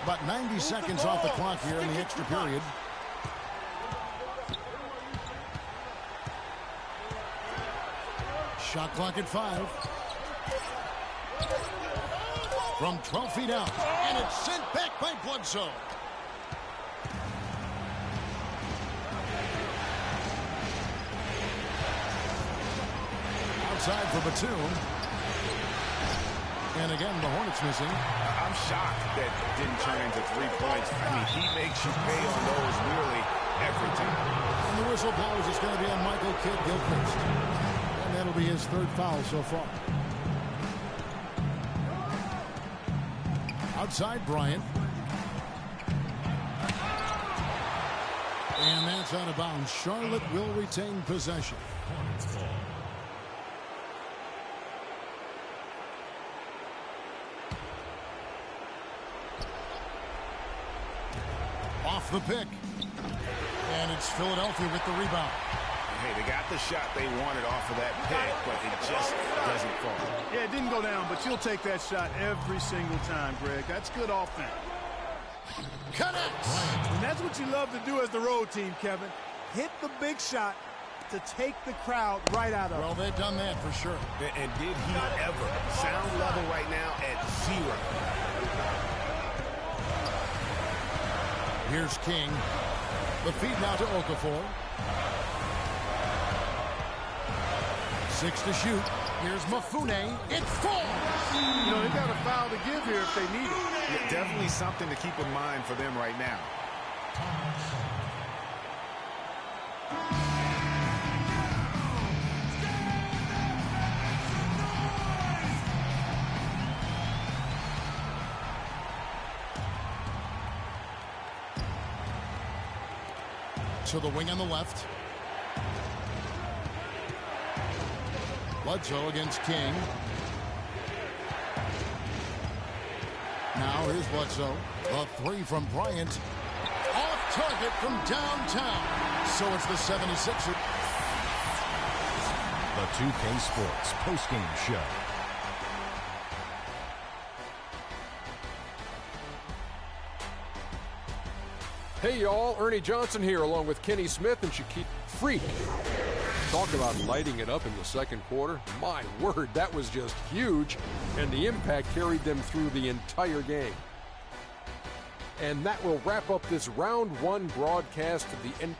About 90 seconds off the clock here in the extra period. Shot clock at 5. From 12 feet out. And it's sent back by Bledsoe. Outside for Batum. And again, the Hornets missing. I'm shocked that didn't turn into 3 points. I mean, he makes you pay on those nearly every time. And the whistle blows. It's going to be on Michael Kidd-Gilchrist. And that'll be his 3rd foul so far. Outside Bryant. And that's out of bounds. Charlotte will retain possession. Off the pick. And it's Philadelphia with the rebound. Hey, they got the shot they wanted off of that pick, but it just doesn't fall. Yeah, it didn't go down, but you'll take that shot every single time, Greg. That's good offense. Connects. And that's what you love to do as the road team, Kevin. Hit the big shot to take the crowd right out of it. Well, they've done that for sure. And did he ever? Sound level right now at 0. Here's King. The feed now to Okafor. 6 to shoot. Here's Mafune. It falls! You know, they got a foul to give here if they need it. Yeah, definitely something to keep in mind for them right now. To the wing on the left. Bledsoe against King. Now here's Bledsoe. A 3 from Bryant. Off target from downtown. So it's the 76ers. The 2K Sports postgame show. Hey, y'all. Ernie Johnson here, along with Kenny Smith and Shaquille Freak. Talk about lighting it up in the second quarter. My word, that was just huge. And the impact carried them through the entire game. And that will wrap up this round 1 broadcast of the NBA.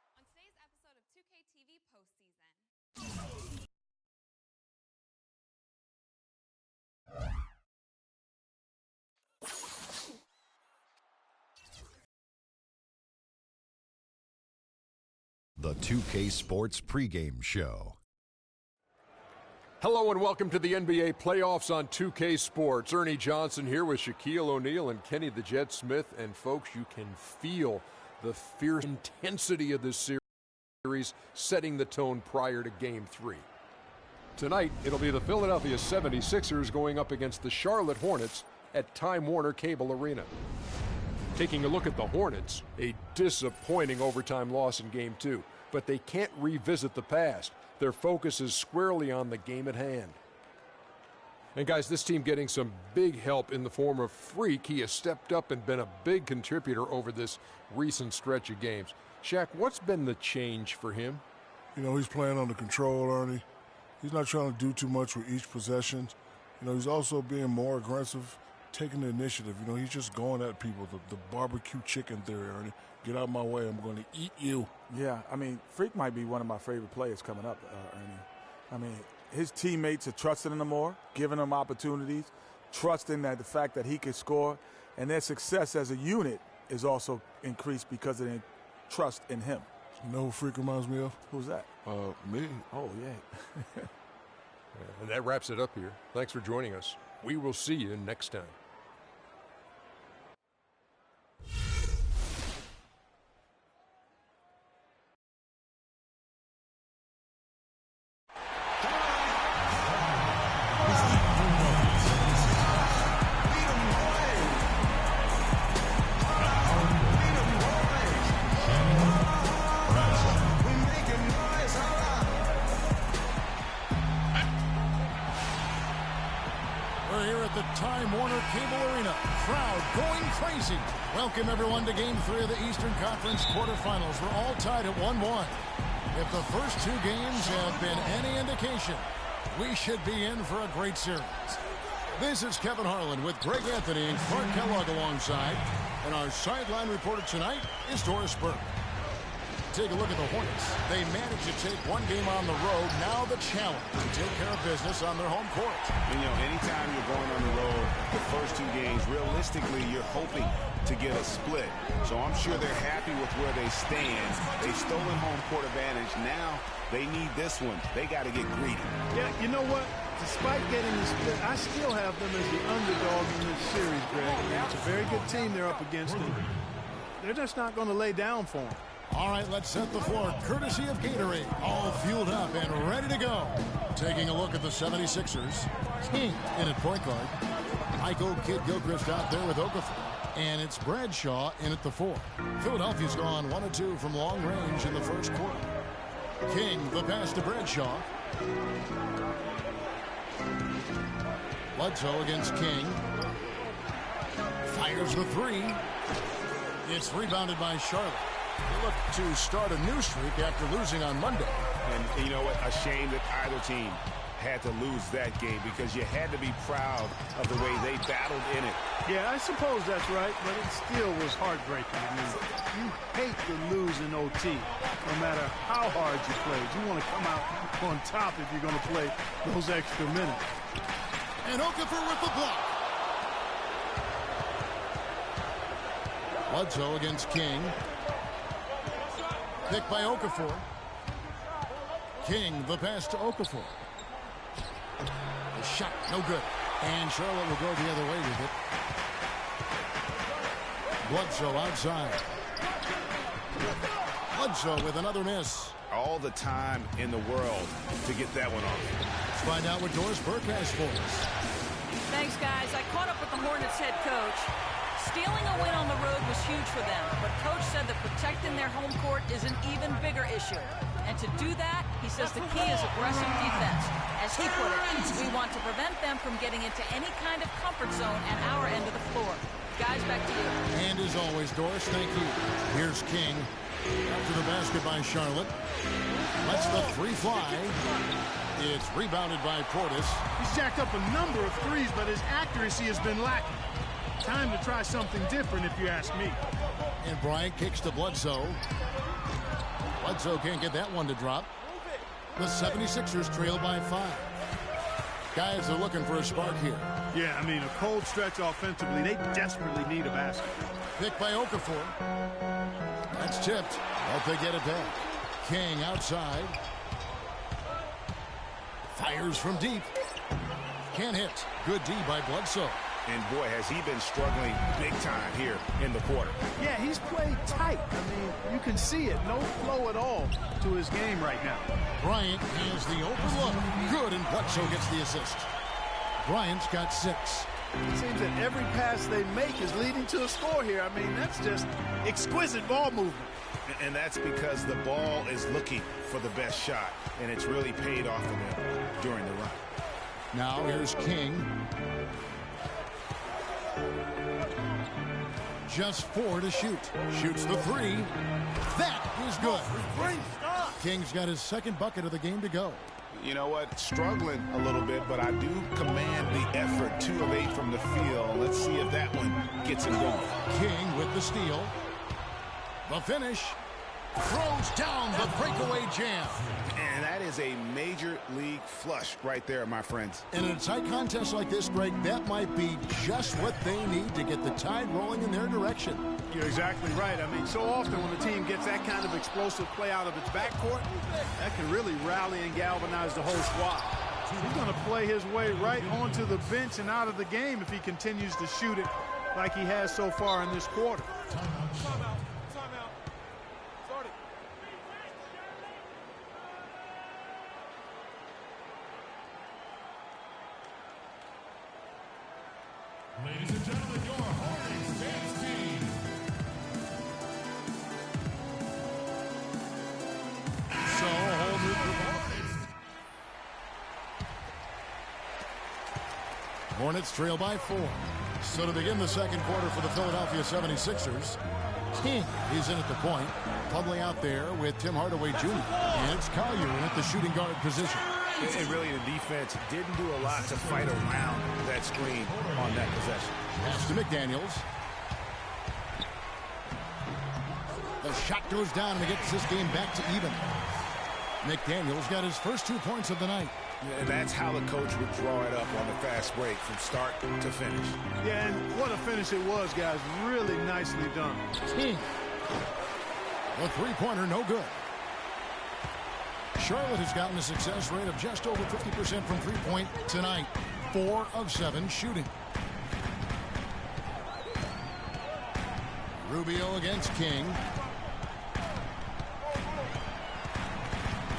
On today's episode of 2K TV postseason. The 2K Sports pregame show. Hello and welcome to the NBA playoffs on 2K Sports. Ernie Johnson here with Shaquille O'Neal and Kenny the Jet Smith. And folks, you can feel the fierce intensity of this series setting the tone prior to Game 3. Tonight, it'll be the Philadelphia 76ers going up against the Charlotte Hornets at Time Warner Cable Arena. Taking a look at the Hornets, a disappointing overtime loss in Game 2. But they can't revisit the past. Their focus is squarely on the game at hand. And guys, this team getting some big help in the form of Freak. He has stepped up and been a big contributor over this recent stretch of games. Shaq, what's been the change for him? You know, he's playing under control, Ernie. He's not trying to do too much with each possession. You know, he's also being more aggressive, taking the initiative. You know, he's just going at people. The barbecue chicken theory, Ernie. Get out of my way. I'm going to eat you. Yeah, I mean, Freak might be one of my favorite players coming up, Ernie. I mean, his teammates are trusting him more, giving him opportunities, trusting that the fact that he can score, and their success as a unit is also increased because of their trust in him. You know who Freak reminds me of? Who's that? Me. Oh, yeah. And that wraps it up here. Thanks for joining us. We will see you next time. Time Warner Cable Arena. Crowd going crazy. Welcome, everyone, to Game 3 of the Eastern Conference quarterfinals. We're all tied at 1-1. If the first 2 games have been any indication, we should be in for a great series. This is Kevin Harlan with Greg Anthony and Clark Kellogg alongside. And our sideline reporter tonight is Doris Burke. Take a look at the Hornets. They managed to take one game on the road. Now the challenge to take care of business on their home court. And, you know, anytime you're going on the road, the first two games. Realistically, you're hoping to get a split. So I'm sure they're happy with where they stand. They've stolen home court advantage. Now they need this one. They got to get greedy. Yeah, you know what? Despite getting the split, I still have them as the underdog in this series, Greg. It's a very good team they're up against, and they're just not going to lay down for them. All right, let's set the floor. Courtesy of Gatorade. All fueled up and ready to go. Taking a look at the 76ers. King in at point guard. Michael Kidd-Gilchrist out there with Okafor. And it's Bradshaw in at the 4. Philadelphia's gone 1 of 2 from long range in the first quarter. King, the pass to Bradshaw. Bledsoe against King. Fires the 3. It's rebounded by Charlotte. They look to start a new streak after losing on Monday. And you know what? A shame that either team had to lose that game because you had to be proud of the way they battled in it. Yeah, I suppose that's right, but it still was heartbreaking. I mean, you hate to lose in OT, no matter how hard you played. You want to come out on top if you're going to play those extra minutes. And Okafor with the block. Bledsoe against King. Picked by Okafor. King, the pass to Okafor. The shot, no good. And Charlotte will go the other way with it. Bledsoe outside. Bledsoe with another miss. All the time in the world to get that one off. Let's find out what Doris Burke has for us. Thanks, guys. I caught up with the Hornets head coach. Stealing a win on the road was huge for them, but Coach said that protecting their home court is an even bigger issue. And to do that, he says the key is aggressive defense. As he put it, we want to prevent them from getting into any kind of comfort zone at our end of the floor. Guys, back to you. And as always, Doris, thank you. Here's King. After the basket by Charlotte. Lets the 3 fly. It's rebounded by Portis. He's jacked up a number of threes, but his accuracy has been lacking. Time to try something different, if you ask me. And Bryant kicks to Bledsoe. Bledsoe can't get that one to drop. The 76ers trail by 5. Guys are looking for a spark here. Yeah, I mean, a cold stretch offensively. They desperately need a basket. Picked by Okafor. That's tipped. But they get it back. King outside. Fires from deep. Can't hit. Good D by Bledsoe. And boy, has he been struggling big time here in the quarter. Yeah, he's played tight. I mean, you can see it. No flow at all to his game right now. Bryant has the open look. Good, and Bledsoe gets the assist. Bryant's got 6. It seems that every pass they make is leading to a score here. I mean, that's just exquisite ball movement. And that's because the ball is looking for the best shot, and it's really paid off for them during the run. Now here's King. Just 4 to shoot. Shoots the 3. That is good. King's got his second bucket of the game to go. You know what? Struggling a little bit, but I do command the effort. 2 of 8 from the field. Let's see if that one gets him going. King with the steal. The finish. Throws down the breakaway jam. And that is a major league flush right there, my friends. And in a tight contest like this, Greg, that might be just what they need to get the tide rolling in their direction. You're exactly right. I mean, so often when the team gets that kind of explosive play out of its backcourt, that can really rally and galvanize the whole squad. He's going to play his way right onto the bench and out of the game if he continues to shoot it like he has so far in this quarter. Ladies and gentlemen, your Hornets dance team. So, a whole new group. Hornets trail by 4. So to begin the second quarter for the Philadelphia 76ers, King is in at the point. Plumlee out there with Tim Hardaway Jr. And it's Collier in at the shooting guard position. And really, the defense didn't do a lot to fight around that screen on that possession. Pass to McDaniels. The shot goes down and it gets this game back to even. McDaniels got his first 2 points of the night. And that's how the coach would draw it up on the fast break from start to finish. Yeah, and what a finish it was, guys. Really nicely done. The three-pointer, no good. Charlotte has gotten a success rate of just over 50% from three-point tonight. 4 of 7 shooting. Rubio against King.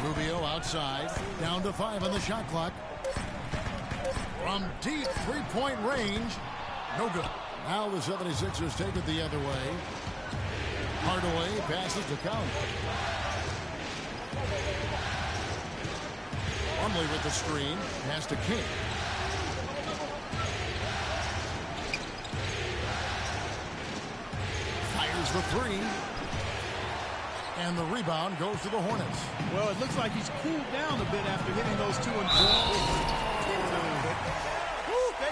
Rubio outside. Down to 5 on the shot clock. From deep three-point range. No good. Now the 76ers take it the other way. Hardaway passes to Collins. Plumlee with the screen. Pass to King. Fires the three. And the rebound goes to the Hornets. Well, it looks like he's cooled down a bit after hitting those 2 and 4.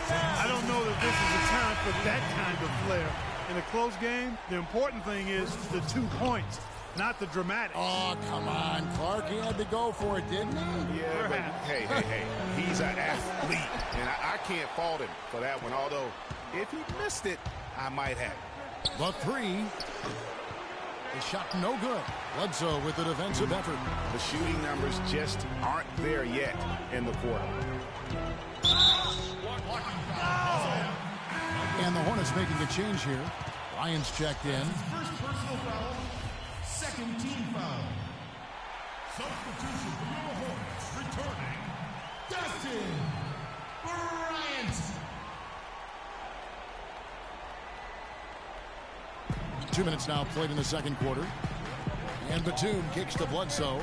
I don't know that this is a time for that kind of flair. In a close game, the important thing is the 2 points, not the dramatic. Oh, come on, Clark. He had to go for it, didn't he? Yeah, but hey. He's an athlete, and I can't fault him for that one. Although, if he missed it, I might have. The three. The shot no good. Bledsoe with the defensive effort. The shooting numbers just aren't there yet in the quarter. And the Hornets making a change here. Ryan's checked in. First personal foul, second team foul. Substitution for the Hornets, returning, Dustin Bryant. 2 minutes now played in the second quarter. And Batum kicks to Bledsoe.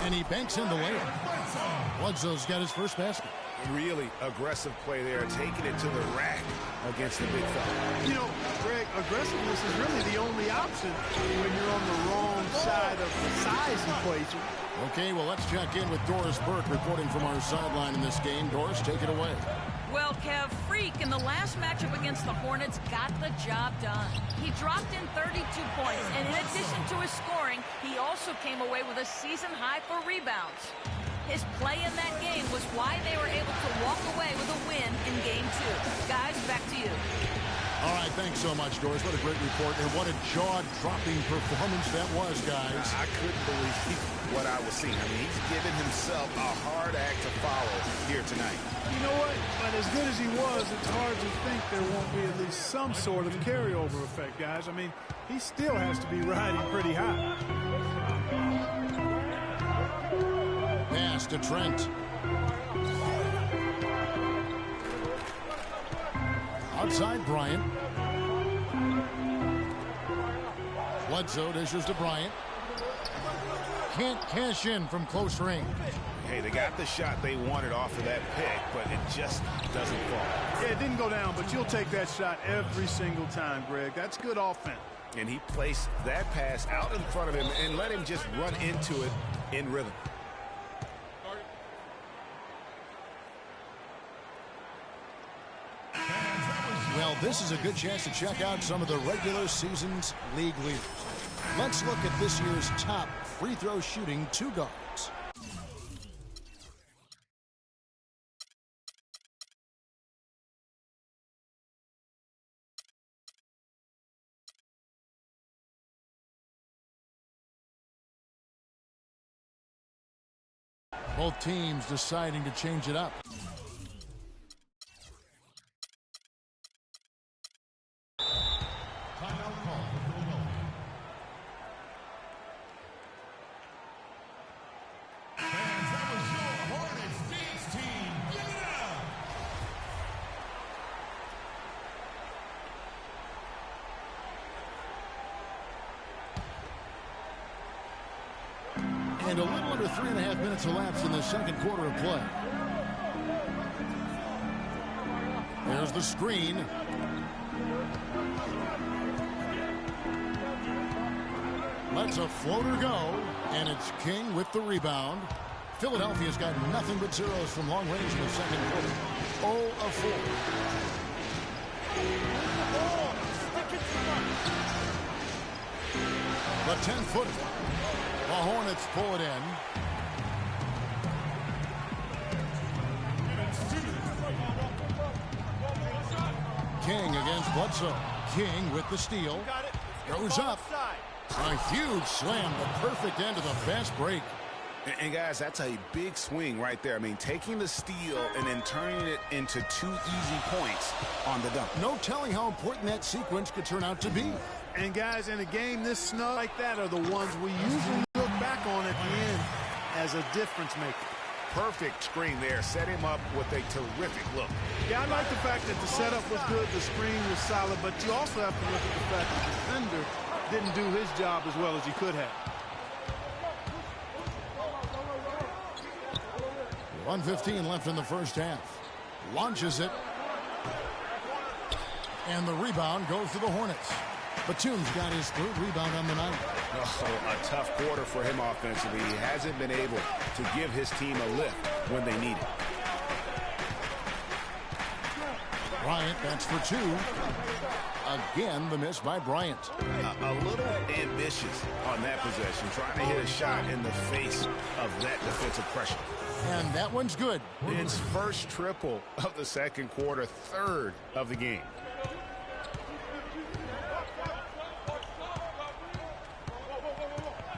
And he banks in the layup. Bledsoe's got his first basket. Really aggressive play there, taking it to the rack against the big fella. You know, Greg, aggressiveness is really the only option when you're on the wrong side of the size equation. Okay, well, let's check in with Doris Burke reporting from our sideline in this game. Doris, take it away. Well, Kev, Freak in the last matchup against the Hornets got the job done. He dropped in 32 points, and in addition to his scoring, he also came away with a season high for rebounds. His play in that game was why they were able to walk away with a win in Game 2. Guys, back to you. All right, thanks so much, Doris. What a great report, and what a jaw-dropping performance that was, guys. I couldn't believe what I was seeing. I mean, he's given himself a hard act to follow here tonight. You know what? But as good as he was, it's hard to think there won't be at least some sort of carryover effect, guys. I mean, he still has to be riding pretty high. Pass to Trent. Outside Bryant. Bledsoe dishes to Bryant. Can't cash in from close range. Hey, they got the shot they wanted off of that pick, but it just doesn't fall. Yeah, it didn't go down, but you'll take that shot every single time, Greg. That's good offense. And he placed that pass out in front of him and let him just run into it in rhythm. Well, this is a good chance to check out some of the regular season's league leaders. Let's look at this year's top free throw shooting 2 guards. Both teams deciding to change it up. And a little under 3.5 minutes elapsed in the second quarter of play. There's the screen. Lets a floater go, and it's King with the rebound. Philadelphia's got nothing but zeros from long range in the second quarter. 0 of 4. The 10-footer. The Hornets pull it in. King against Bledsoe. King with the steal. Goes up. A huge slam, the perfect end of the fast break. And guys, that's a big swing right there. I mean, taking the steal and then turning it into 2 easy points on the dunk. No telling how important that sequence could turn out to be. And guys, in a game this snug like that are the ones we usually look back on at the end as a difference maker. Perfect screen there. Set him up with a terrific look. Yeah, I like the fact that the setup was good, the screen was solid, but you also have to look at the fact that the defender didn't do his job as well as he could have. 1:15 left in the first half. Launches it. And the rebound goes to the Hornets. Batum's got his 3rd rebound on the night. Oh, a tough quarter for him offensively. He hasn't been able to give his team a lift when they need it. Bryant, that's for 2. Again, the miss by Bryant. A little ambitious on that possession, trying to hit a shot in the face of that defensive pressure. And that one's good. It's first triple of the second quarter, 3rd of the game.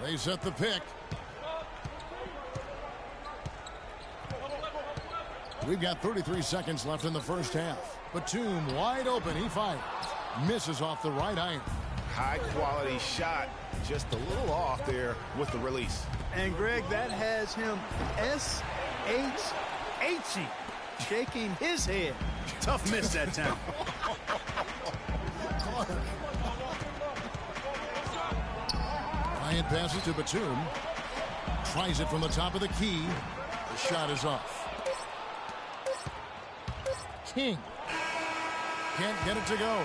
They set the pick. We've got 33 seconds left in the first half. Batum wide open. He fires. Misses off the right iron. High quality shot. Just a little off there with the release. And Greg, that has him S-H-H-ing, shaking his head. Tough miss that time. Bryant passes to Batum. Tries it from the top of the key. The shot is off. King can't get it to go.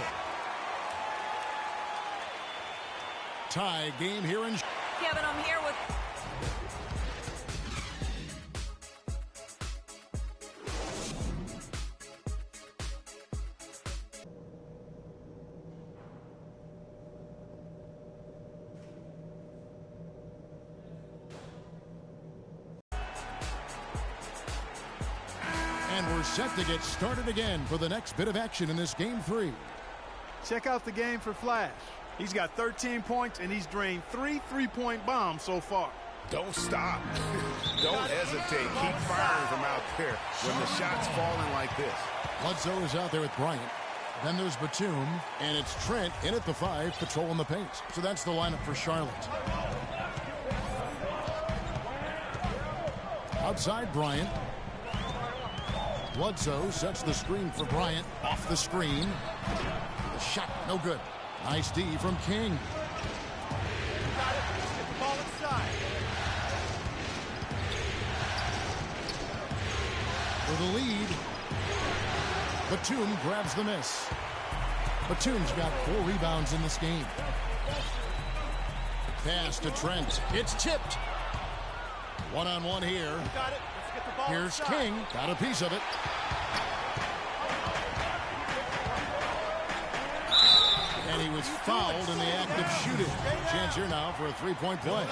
Tie game here in Kevin, I'm here with... And we're set to get started again for the next bit of action in this game 3. Check out the game for Flash. He's got 13 points, and he's drained 3 3-point bombs so far. Don't stop. Don't hesitate. Keep firing from out there when the shot's falling like this. Bledsoe is out there with Bryant. Then there's Batum, and it's Trent in at the 5, patrolling the paint. So that's the lineup for Charlotte. Outside Bryant. Bledsoe sets the screen for Bryant. Off the screen. The shot, no good. Nice D from King. Got it. Get the ball inside. For the lead. Batum grabs the miss. Batum's got 4 rebounds in this game. Pass to Trent. It's tipped. One-on-one here. Got it. Let's get the ball Here's inside. King. Got a piece of it. And he was fouled in the act of shooting. Chance here now for a 3-point play.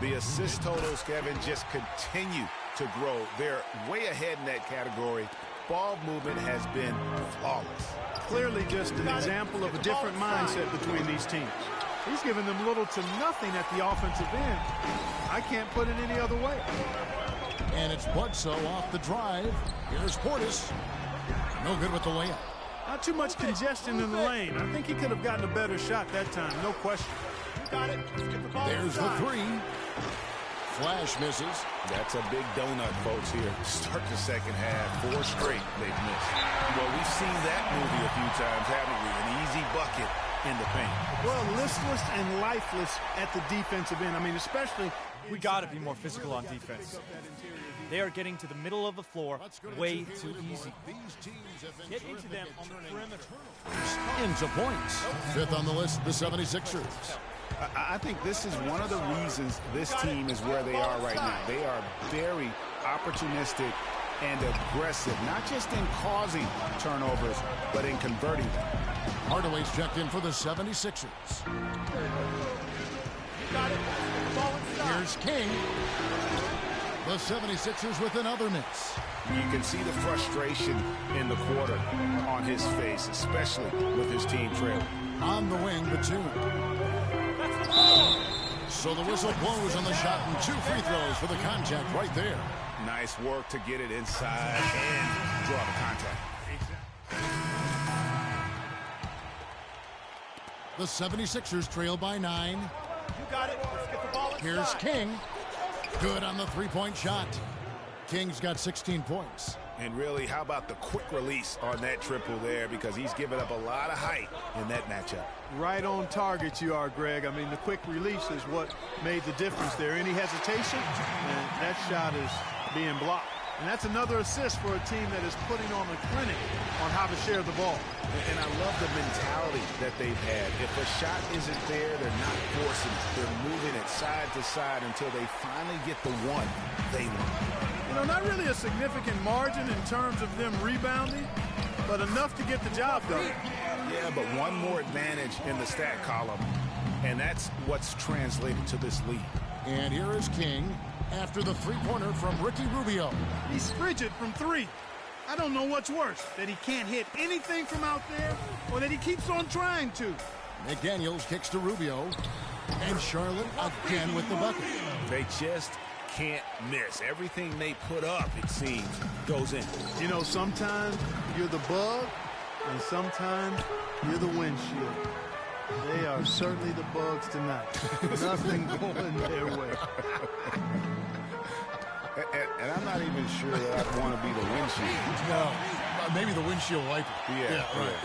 The assist totals, Kevin, just continue to grow. They're way ahead in that category. Ball movement has been flawless. Clearly just an example of a different mindset between these teams. He's given them little to nothing at the offensive end. I can't put it any other way. And it's Bledsoe off the drive. Here's Portis. No good with the layup. Not too much congestion in the lane. I think he could have gotten a better shot that time, no question. Got it. Let's get the ball There's inside. the 3. Flash misses. That's a big donut, folks, here. Start the second half. 4 straight they've missed. Well, we've seen that movie a few times, haven't we? An easy bucket in the paint. Well, listless and lifeless at the defensive end. I mean, especially... We got to be more physical on defense. They are getting to the middle of the floor way too easy. Get into them on the perimeter. Into points. 5th on the list, the 76ers. I think this is one of the reasons this team is where they are right now. They are very opportunistic and aggressive, not just in causing turnovers, but in converting them. Hardaway's checked in for the 76ers. Got it. Let's get the ball Here's King. The 76ers with another miss. You can see the frustration in the quarter on his face, especially with his team trailing. On the wing, Batum. So the whistle blows on the shot and 2 free throws for the contact right there. Nice work to get it inside and draw the contact. The 76ers trail by 9. You got it. Let's get the ball inside. Here's King. Good on the three-point shot. King's got 16 points. And really, how about the quick release on that triple there, because he's given up a lot of height in that matchup. Right on target you are, Greg. I mean, the quick release is what made the difference there. Any hesitation, and that shot is being blocked. And that's another assist for a team that is putting on a clinic on how to share the ball. And I love the mentality that they've had. If a shot isn't there, they're not forcing it. They're moving it side to side until they finally get the one they want. You know, not really a significant margin in terms of them rebounding, but enough to get the job done. Yeah, but one more advantage in the stat column, and that's what's translated to this lead. And here is King after the three-pointer from Ricky Rubio. He's frigid from 3. I don't know what's worse, that he can't hit anything from out there or that he keeps on trying to. McDaniels kicks to Rubio, and Charlotte again with the bucket. They just can't miss. Everything they put up, it seems, goes in. You know, sometimes you're the bug, and sometimes you're the windshield. They are certainly the bugs tonight. Nothing going their way. And I'm not even sure that I'd want to be the windshield. No, maybe the windshield wiper. Yeah, right.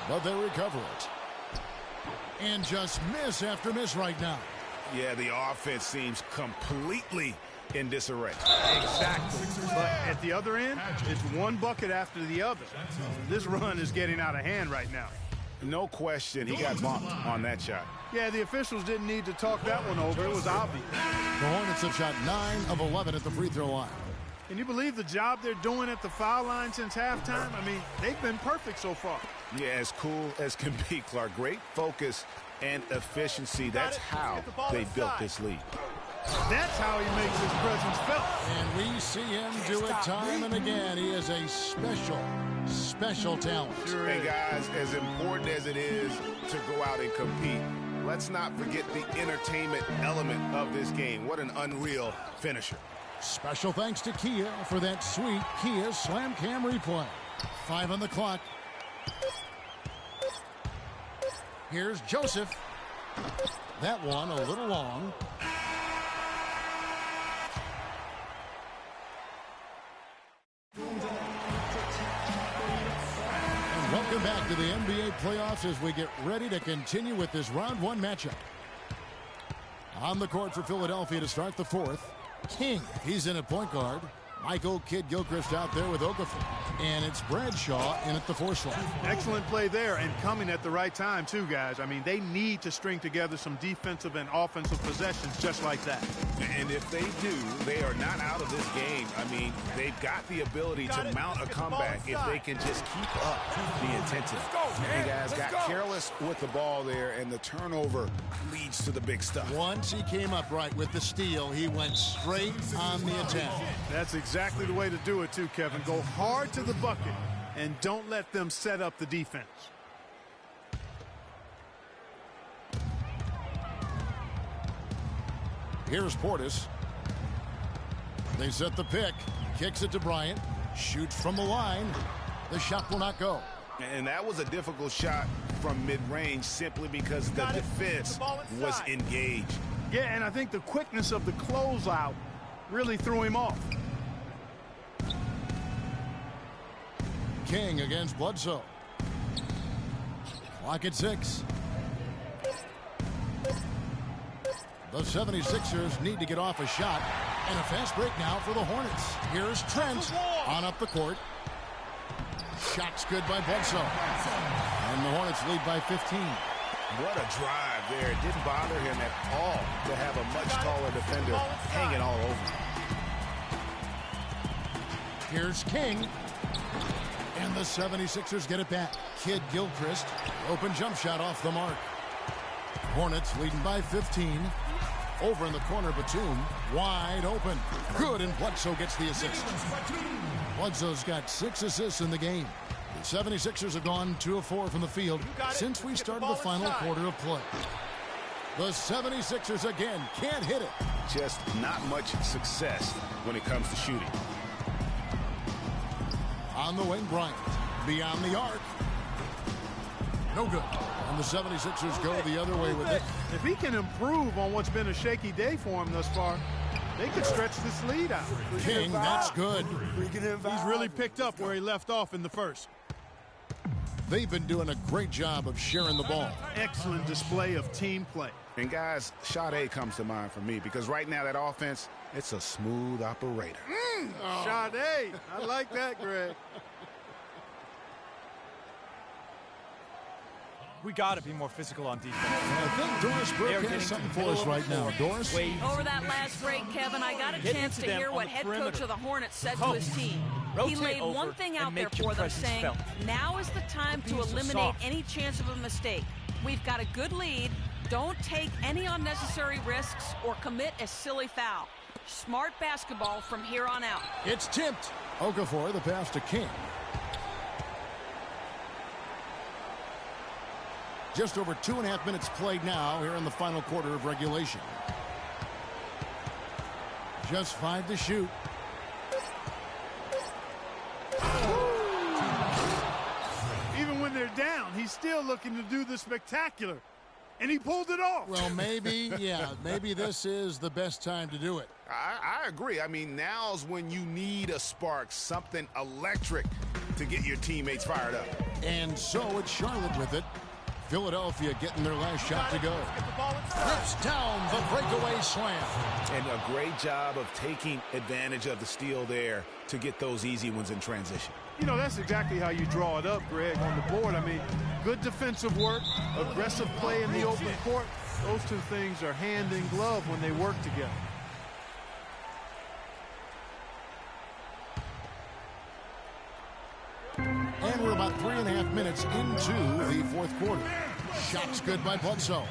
But they recover it. And just miss after miss right now. Yeah, the offense seems completely in disarray. Exactly. But at the other end, it's one bucket after the other. This run is getting out of hand right now. No question, he got bumped on that shot. Yeah, the officials didn't need to talk that one over. It was obvious. The Hornets have shot 9 of 11 at the free throw line. Can you believe the job they're doing at the foul line since halftime? I mean, they've been perfect so far. Yeah, as cool as can be, Clark. Great focus and efficiency. That's how they built this lead. That's how he makes his presence felt. And we see him do it time and again. He is a special talent. Sure. And guys, as important as it is to go out and compete, let's not forget the entertainment element of this game. What an unreal finisher. Special thanks to Kia for that sweet Kia Slam Cam replay. 5 on the clock. Here's Joseph. That one a little long. And welcome back to the NBA playoffs as we get ready to continue with this round 1 matchup. On the court for Philadelphia to start the 4th. King, he's in at point guard. Michael Kidd-Gilchrist out there with Okafor. And it's Bradshaw in at the 4 slot. Excellent play there and coming at the right time, too, guys. I mean, they need to string together some defensive and offensive possessions just like that. And if they do, they are not out of this game. I mean, they've got the ability to mount a comeback if they can just keep up the intensity. And guys got careless with the ball there, and the turnover leads to the big stuff. Once he came up right with the steal, he went straight on the attack. That's exactly the way to do it, too, Kevin. Go hard to the bucket and don't let them set up the defense. Here's Portis. They set the pick. Kicks it to Bryant. Shoots from the line. The shot will not go. And that was a difficult shot from mid-range simply because the defense was engaged. Yeah, and I think the quickness of the closeout really threw him off. King against Bledsoe. Clock at 6. The 76ers need to get off a shot. And a fast break now for the Hornets. Here's Trent on up the court. Shot's good by Bledsoe. And the Hornets lead by 15. What a drive there. It didn't bother him at all to have a much taller defender hanging all over. Here's King. And the 76ers get it back. Kidd-Gilchrist. Open jump shot off the mark. Hornets leading by 15. Over in the corner, Batum, wide open. Good, and Bledsoe gets the assist. Bledsoe's got 6 assists in the game. The 76ers have gone 2 of 4 from the field since we started the final quarter of play. The 76ers again can't hit it. Just not much success when it comes to shooting. On the wing, Bryant. Beyond the arc. No good. And the 76ers go the other way with it. If he can improve on what's been a shaky day for him thus far, they could stretch this lead out. King, that's good. He's really picked up where he left off in the first. They've been doing a great job of sharing the ball. Excellent display of team play. And guys, Sade comes to mind for me because right now that offense, it's a smooth operator. Sade, I like that, Greg. We got to be more physical on defense. I think Doris Burke has something for us right now. Doris? Over that last break, Kevin, I got a chance to hear what head coach of the Hornets said to his team. He laid one thing out there for them, saying, now is the time to eliminate any chance of a mistake. We've got a good lead. Don't take any unnecessary risks or commit a silly foul. Smart basketball from here on out. It's tipped. Okafor, the pass to King. Just over 2.5 minutes played now here in the final quarter of regulation. Just 5 to shoot. Even when they're down, he's still looking to do the spectacular. And he pulled it off. Well, maybe, yeah, maybe this is the best time to do it. I agree. I mean, now's when you need a spark, something electric to get your teammates fired up. And so it's Charlotte with it. Philadelphia getting their last shot to go. Rips down the breakaway slam. And a great job of taking advantage of the steal there to get those easy ones in transition. You know, that's exactly how you draw it up, Greg, on the board. I mean, good defensive work, aggressive play in the open court. Those two things are hand in glove when they work together. And we're about 3.5 minutes into the fourth quarter. Shots good by Bledsoe.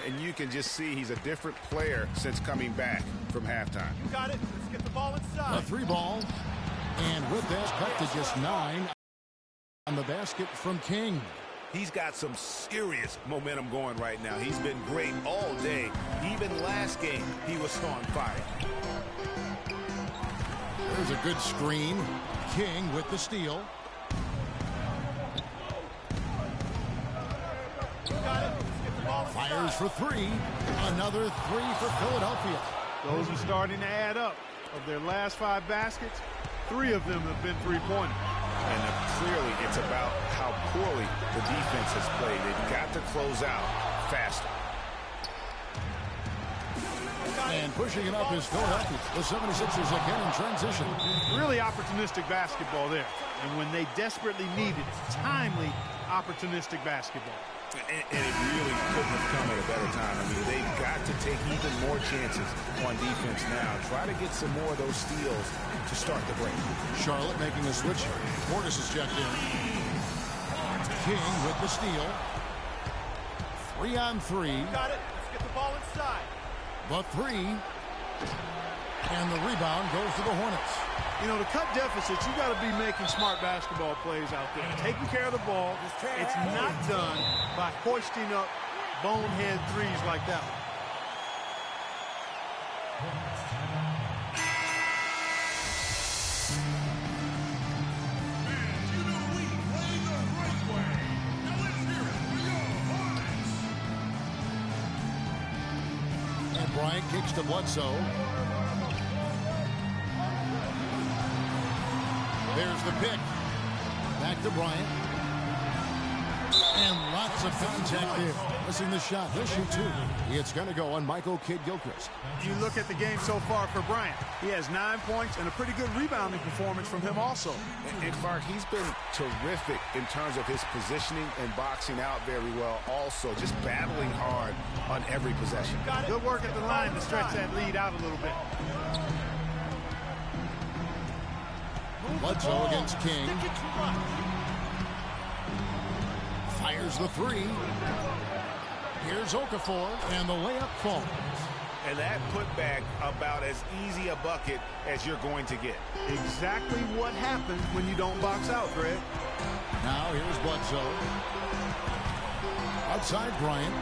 And you can just see he's a different player since coming back from halftime. You got it. Let's get the ball inside. A 3-ball. And with that, cut to just 9 on the basket from King. He's got some serious momentum going right now. He's been great all day. Even last game, he was on fire. There's a good screen. King with the steal. Fires for 3. Another 3 for Philadelphia. Those are starting to add up. Of their last 5 baskets, 3 of them have been three-pointers. And clearly it's about how poorly the defense has played. They've got to close out faster. And pushing it up is Philadelphia. The 76ers again in transition. Really opportunistic basketball there. And when they desperately need it, timely, opportunistic basketball. And it really couldn't have come at a better time. I mean, they've got to take even more chances on defense now. Try to get some more of those steals to start the break. Charlotte making a switch. Portis is checked in. King with the steal. 3-on-3. You got it. Let's get the ball inside. The 3. And the rebound goes to the Hornets. You know, to cut deficits, you got to be making smart basketball plays out there. Taking care of the ball. It's not done by hoisting up bonehead threes like that one. And Bryant kicks to Bledsoe. There's the pick. Back to Bryant. And lots of contact there. Missing the shot. He'll shoot 2. It's going to go on Michael Kidd-Gilchrist. You look at the game so far for Bryant. He has 9 points and a pretty good rebounding performance from him also. And Clark, he's been terrific in terms of his positioning and boxing out very well also. Just battling hard on every possession. Good work at the line to stretch that lead out a little bit. Bledsoe against King. Fires the 3. Here's Okafor, and the layup falls. And that putback about as easy a bucket as you're going to get. Exactly what happens when you don't box out, Greg. Now here's Bledsoe. Outside Bryant.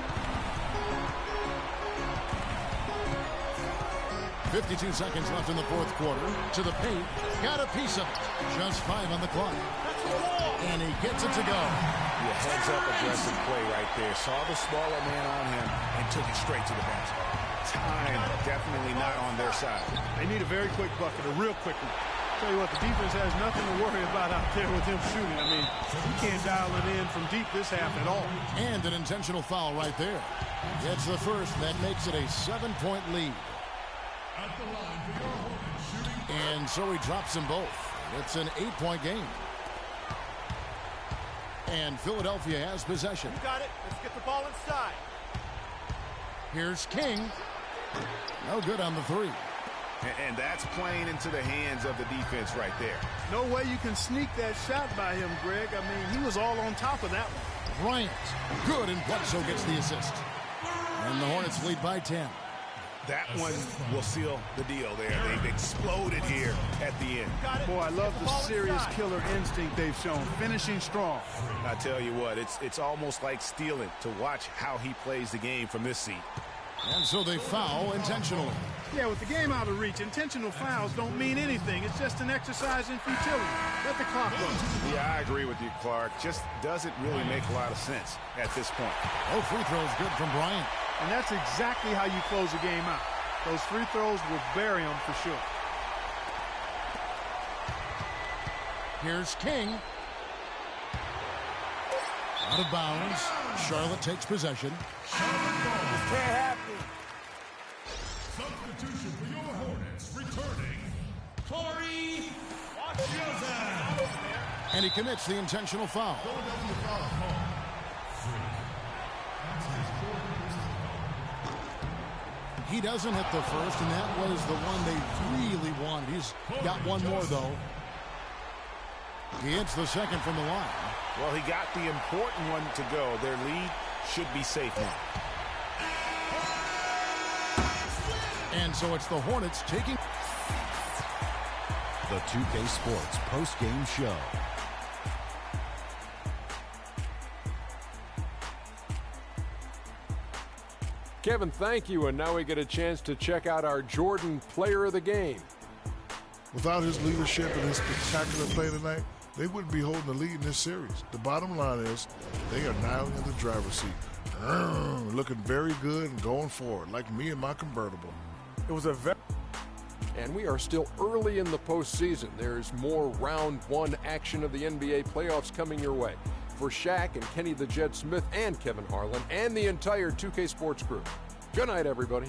52 seconds left in the fourth quarter. To the paint. Got a piece of it. Just 5 on the clock. And he gets it to go. Yeah, heads-up aggressive play right there. Saw the smaller man on him and took it straight to the basket. Time definitely not on their side. They need a very quick bucket, a real quick one. Tell you what, the defense has nothing to worry about out there with him shooting. I mean, you can't dial it in from deep this half at all. And an intentional foul right there. It's the first. That makes it a 7-point lead. And so he drops them both. It's an 8-point game. And Philadelphia has possession. You got it. Let's get the ball inside. Here's King. No good on the three. And that's playing into the hands of the defense right there. No way you can sneak that shot by him, Greg. I mean, he was all on top of that one. Bryant. Good, and Bledsoe gets the assist. And the Hornets lead by 10. That one will seal the deal there. They've exploded here at the end. Boy, I love the serious killer instinct they've shown. Finishing strong. I tell you what, it's almost like stealing to watch how he plays the game from this seat. And so they foul intentionally. Yeah, with the game out of reach, intentional fouls don't mean anything. It's just an exercise in futility. Let the clock go. Yeah, I agree with you, Clark. Just doesn't really make a lot of sense at this point. No free throws good from Bryant. And that's exactly how you close a game out. Those free throws will bury them for sure. Here's King. Out of bounds. Charlotte takes possession. This can't happen. Substitution for your Hornets, returning, Corey Washington. And he commits the intentional foul. Philadelphia foul call. He doesn't hit the first, and that was the one they really wanted. He's got one more, though. He hits the second from the line. Well, he got the important one to go. Their lead should be safe now. And so it's the Hornets taking The 2K Sports post-game show. Kevin, thank you. And now we get a chance to check out our Jordan player of the game. Without his leadership and his spectacular play tonight, they wouldn't be holding the lead in this series. The bottom line is they are now in the driver's seat. Looking very good and going forward, like me and my convertible. It was a very... And we are still early in the postseason. There's more round one action of the NBA playoffs coming your way. For Shaq and Kenny the Jet Smith and Kevin Harlan and the entire 2K Sports crew. Good night, everybody.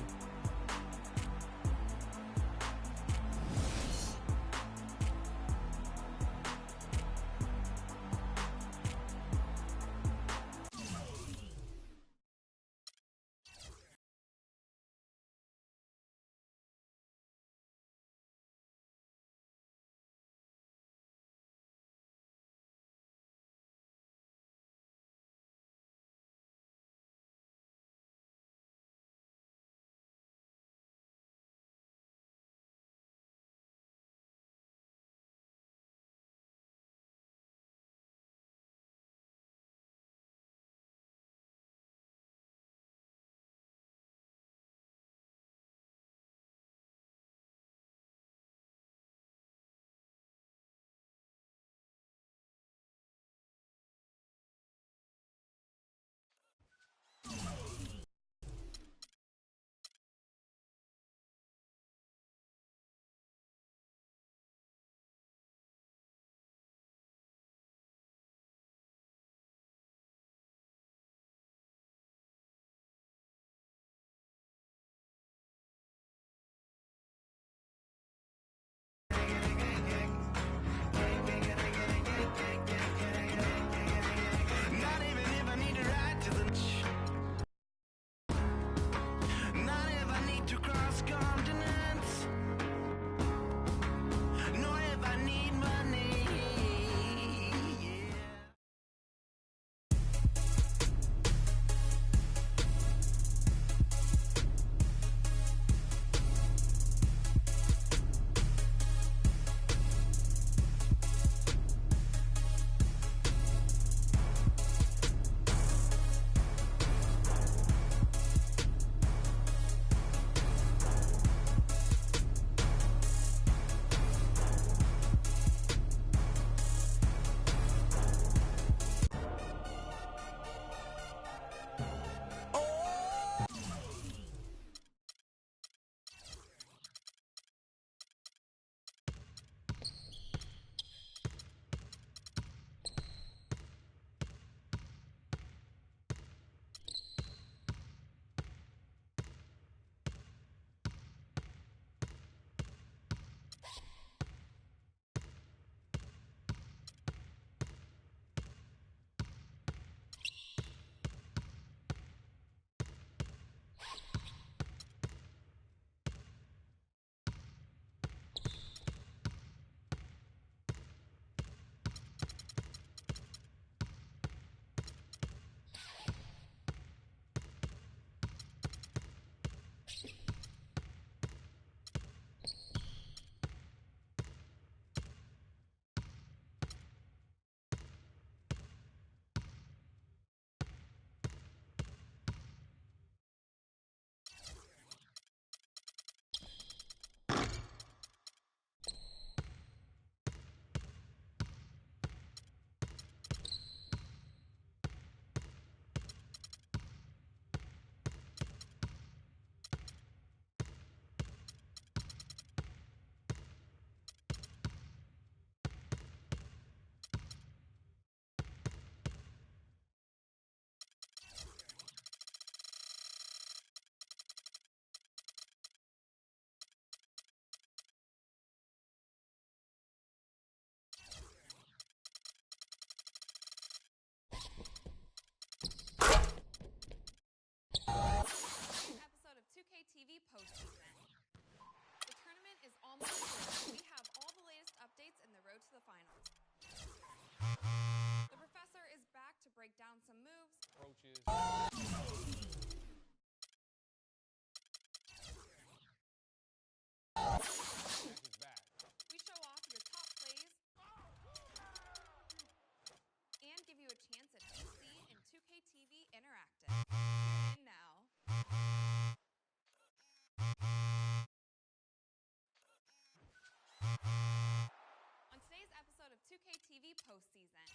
TV postseason.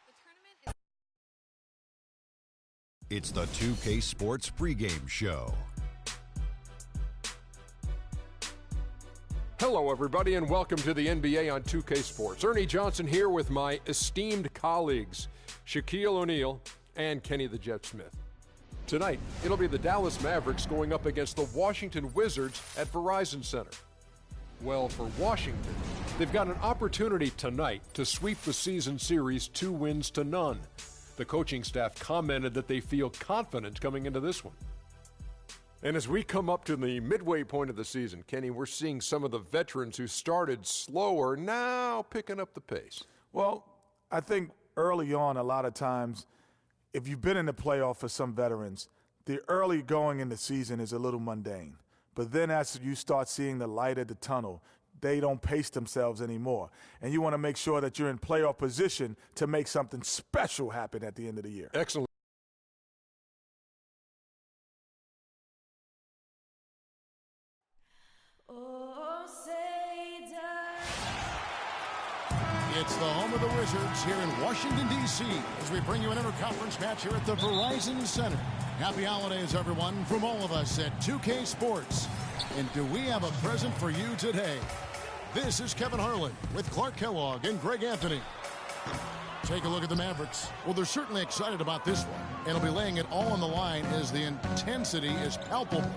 The tournament is... It's the 2K Sports pregame show. Hello, everybody, and welcome to the NBA on 2K Sports. Ernie Johnson here with my esteemed colleagues, Shaquille O'Neal and Kenny the Jet Smith. Tonight, it'll be the Dallas Mavericks going up against the Washington Wizards at Verizon Center. Well, for Washington, they've got an opportunity tonight to sweep the season series 2-0. The coaching staff commented that they feel confident coming into this one. And as we come up to the midway point of the season, Kenny, we're seeing some of the veterans who started slower now picking up the pace. Well, I think early on, a lot of times, if you've been in the playoff for some veterans, the early going in the season is a little mundane. But then as you start seeing the light at the tunnel, they don't pace themselves anymore. And you want to make sure that you're in playoff position to make something special happen at the end of the year. Excellent. It's the home of the Wizards here in Washington, D.C. as we bring you an interconference match here at the Verizon Center. Happy holidays, everyone, from all of us at 2K Sports. And do we have a present for you today? This is Kevin Harlan with Clark Kellogg and Greg Anthony. Take a look at the Mavericks. Well, they're certainly excited about this one. And they'll be laying it all on the line as the intensity is palpable.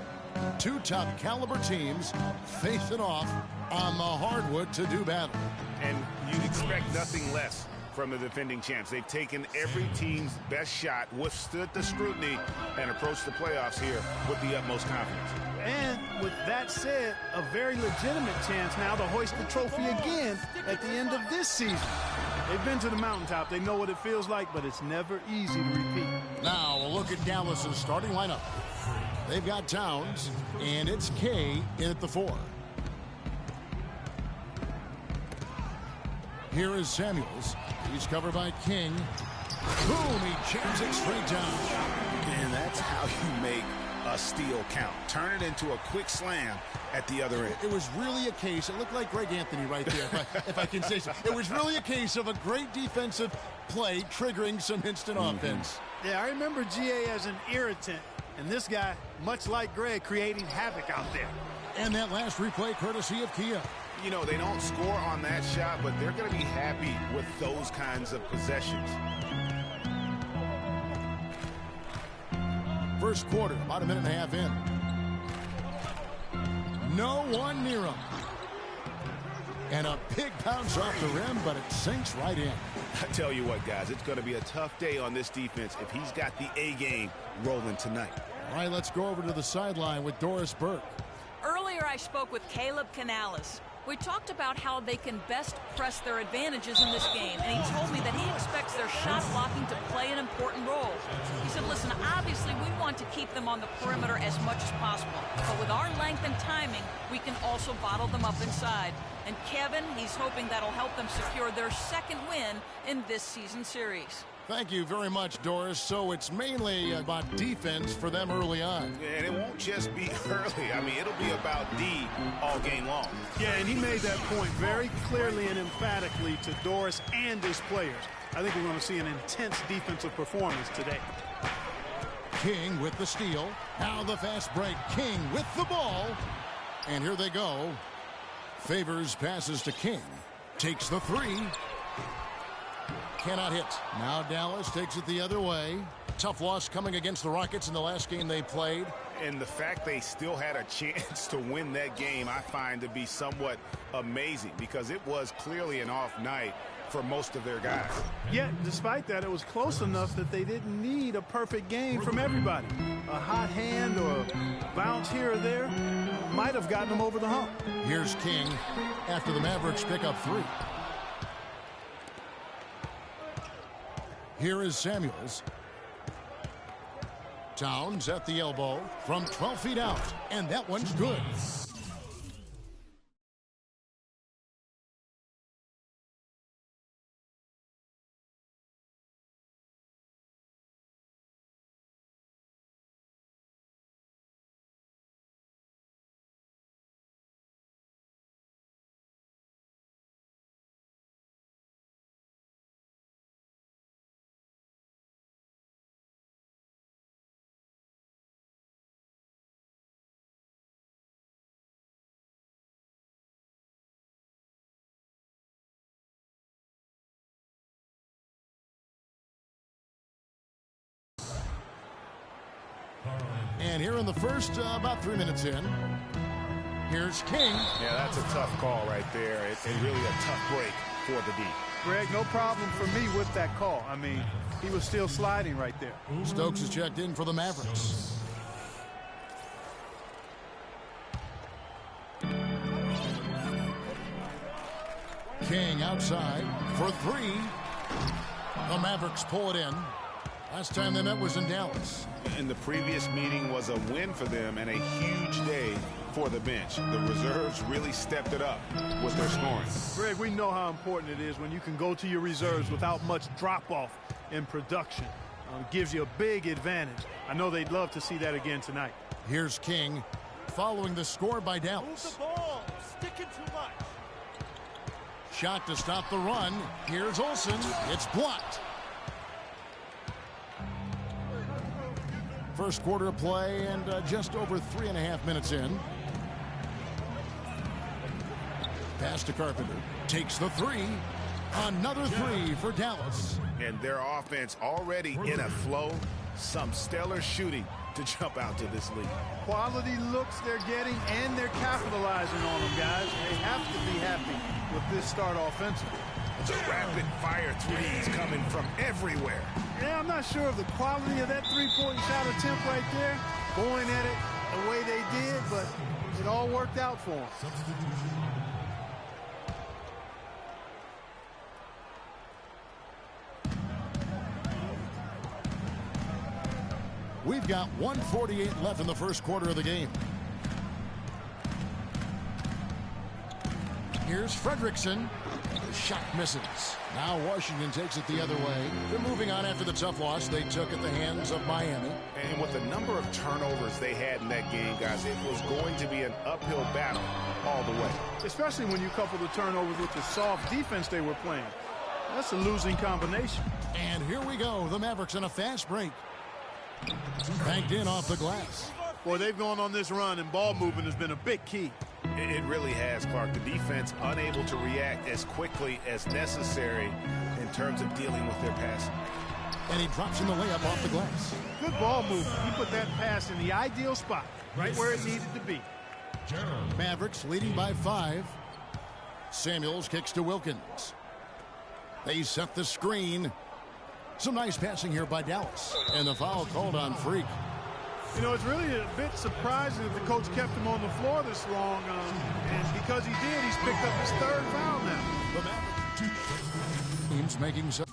Two top caliber teams facing off on the hardwood to do battle. And you'd expect nothing less from the defending champs. They've taken every team's best shot, withstood the scrutiny, and approached the playoffs here with the utmost confidence. And with that said, a very legitimate chance now to hoist the trophy again at the end of this season. They've been to the mountaintop. They know what it feels like, but it's never easy to repeat. Now we'll look at Dallas's starting lineup. They've got Towns, and it's K in at the 4. Here is Samuels. He's covered by King. Boom, he jams it straight down. And that's how you make a steal count. Turn it into a quick slam at the other end. It was really a case, it looked like Greg Anthony right there, if I can say so. It was really a case of a great defensive play triggering some instant offense. Yeah, I remember GA as an irritant. And this guy, much like Greg, creating havoc out there. And that last replay courtesy of Kia. You know, they don't score on that shot, but they're going to be happy with those kinds of possessions. First quarter, about a minute and a half in. No one near him. And a big bounce off the rim, but it sinks right in. I tell you what, guys, it's going to be a tough day on this defense if he's got the A game rolling tonight. All right, let's go over to the sideline with Doris Burke. Earlier, I spoke with Caleb Canales. We talked about how they can best press their advantages in this game, and he told me that he expects their shot blocking to play an important role. He said, listen, obviously we want to keep them on the perimeter as much as possible, but with our length and timing, we can also bottle them up inside. And Kevin, he's hoping that'll help them secure their second win in this season series. Thank you very much, Doris. So it's mainly about defense for them early on. And it won't just be early. I mean, it'll be about D all game long. Yeah, and he made that point very clearly and emphatically to Doris and his players. I think we're going to see an intense defensive performance today. King with the steal. Now the fast break. King with the ball. And here they go. Favors passes to King. Takes the 3. Cannot hit. Now Dallas takes it the other way. Tough loss coming against the Rockets in the last game they played. And the fact they still had a chance to win that game, I find to be somewhat amazing because it was clearly an off night for most of their guys. Yet, despite that, it was close enough that they didn't need a perfect game from everybody. A hot hand or a bounce here or there might have gotten them over the hump. Here's King after the Mavericks pick up 3. Here is Samuels. Towns at the elbow from 12 feet out, and that one's good. And here in the first, about 3 minutes in, here's King. Yeah, that's a tough call right there. It's really a tough break for the D. Greg, no problem for me with that call. I mean, he was still sliding right there. Stokes is checked in for the Mavericks. King outside for three. The Mavericks pull it in. Last time they met was in Dallas. And the previous meeting was a win for them and a huge day for the bench. The reserves really stepped it up with their scoring. Greg, we know how important it is when you can go to your reserves without much drop-off in production. It gives you a big advantage. I know they'd love to see that again tonight. Here's King following the score by Dallas. Move the ball. Sticking too much. Shot to stop the run. Here's Olsen. It's blocked. First quarter of play and just over 3.5 minutes in. Pass to Carpenter. Takes the three. Another three for Dallas. And their offense already in a flow. Some stellar shooting to jump out to this lead. Quality looks they're getting, and they're capitalizing on them, guys. They have to be happy with this start offensively. The rapid-fire threes coming from everywhere. Yeah, I'm not sure of the quality of that three-point shot attempt right there, going at it the way they did, but it all worked out for them. We've got 1:48 left in the first quarter of the game. Here's Fredrickson. The shot misses. Now Washington takes it the other way. They're moving on after the tough loss they took at the hands of Miami. And with the number of turnovers they had in that game, guys, it was going to be an uphill battle all the way. Especially when you couple the turnovers with the soft defense they were playing. That's a losing combination. And here we go. The Mavericks on a fast break. Banked in off the glass. Boy, they've gone on this run, and ball movement has been a big key. It really has, Clark. The defense unable to react as quickly as necessary in terms of dealing with their passing. And he drops in the layup off the glass. Good ball movement. He put that pass in the ideal spot, right where it needed to be. Mavericks leading by 5. Samuels kicks to Wilkins. They set the screen. Some nice passing here by Dallas. And the foul called on Freak. You know, it's really a bit surprising that the coach kept him on the floor this long. And because he did, he's picked up his 3rd foul now. The Mavericks teams making some.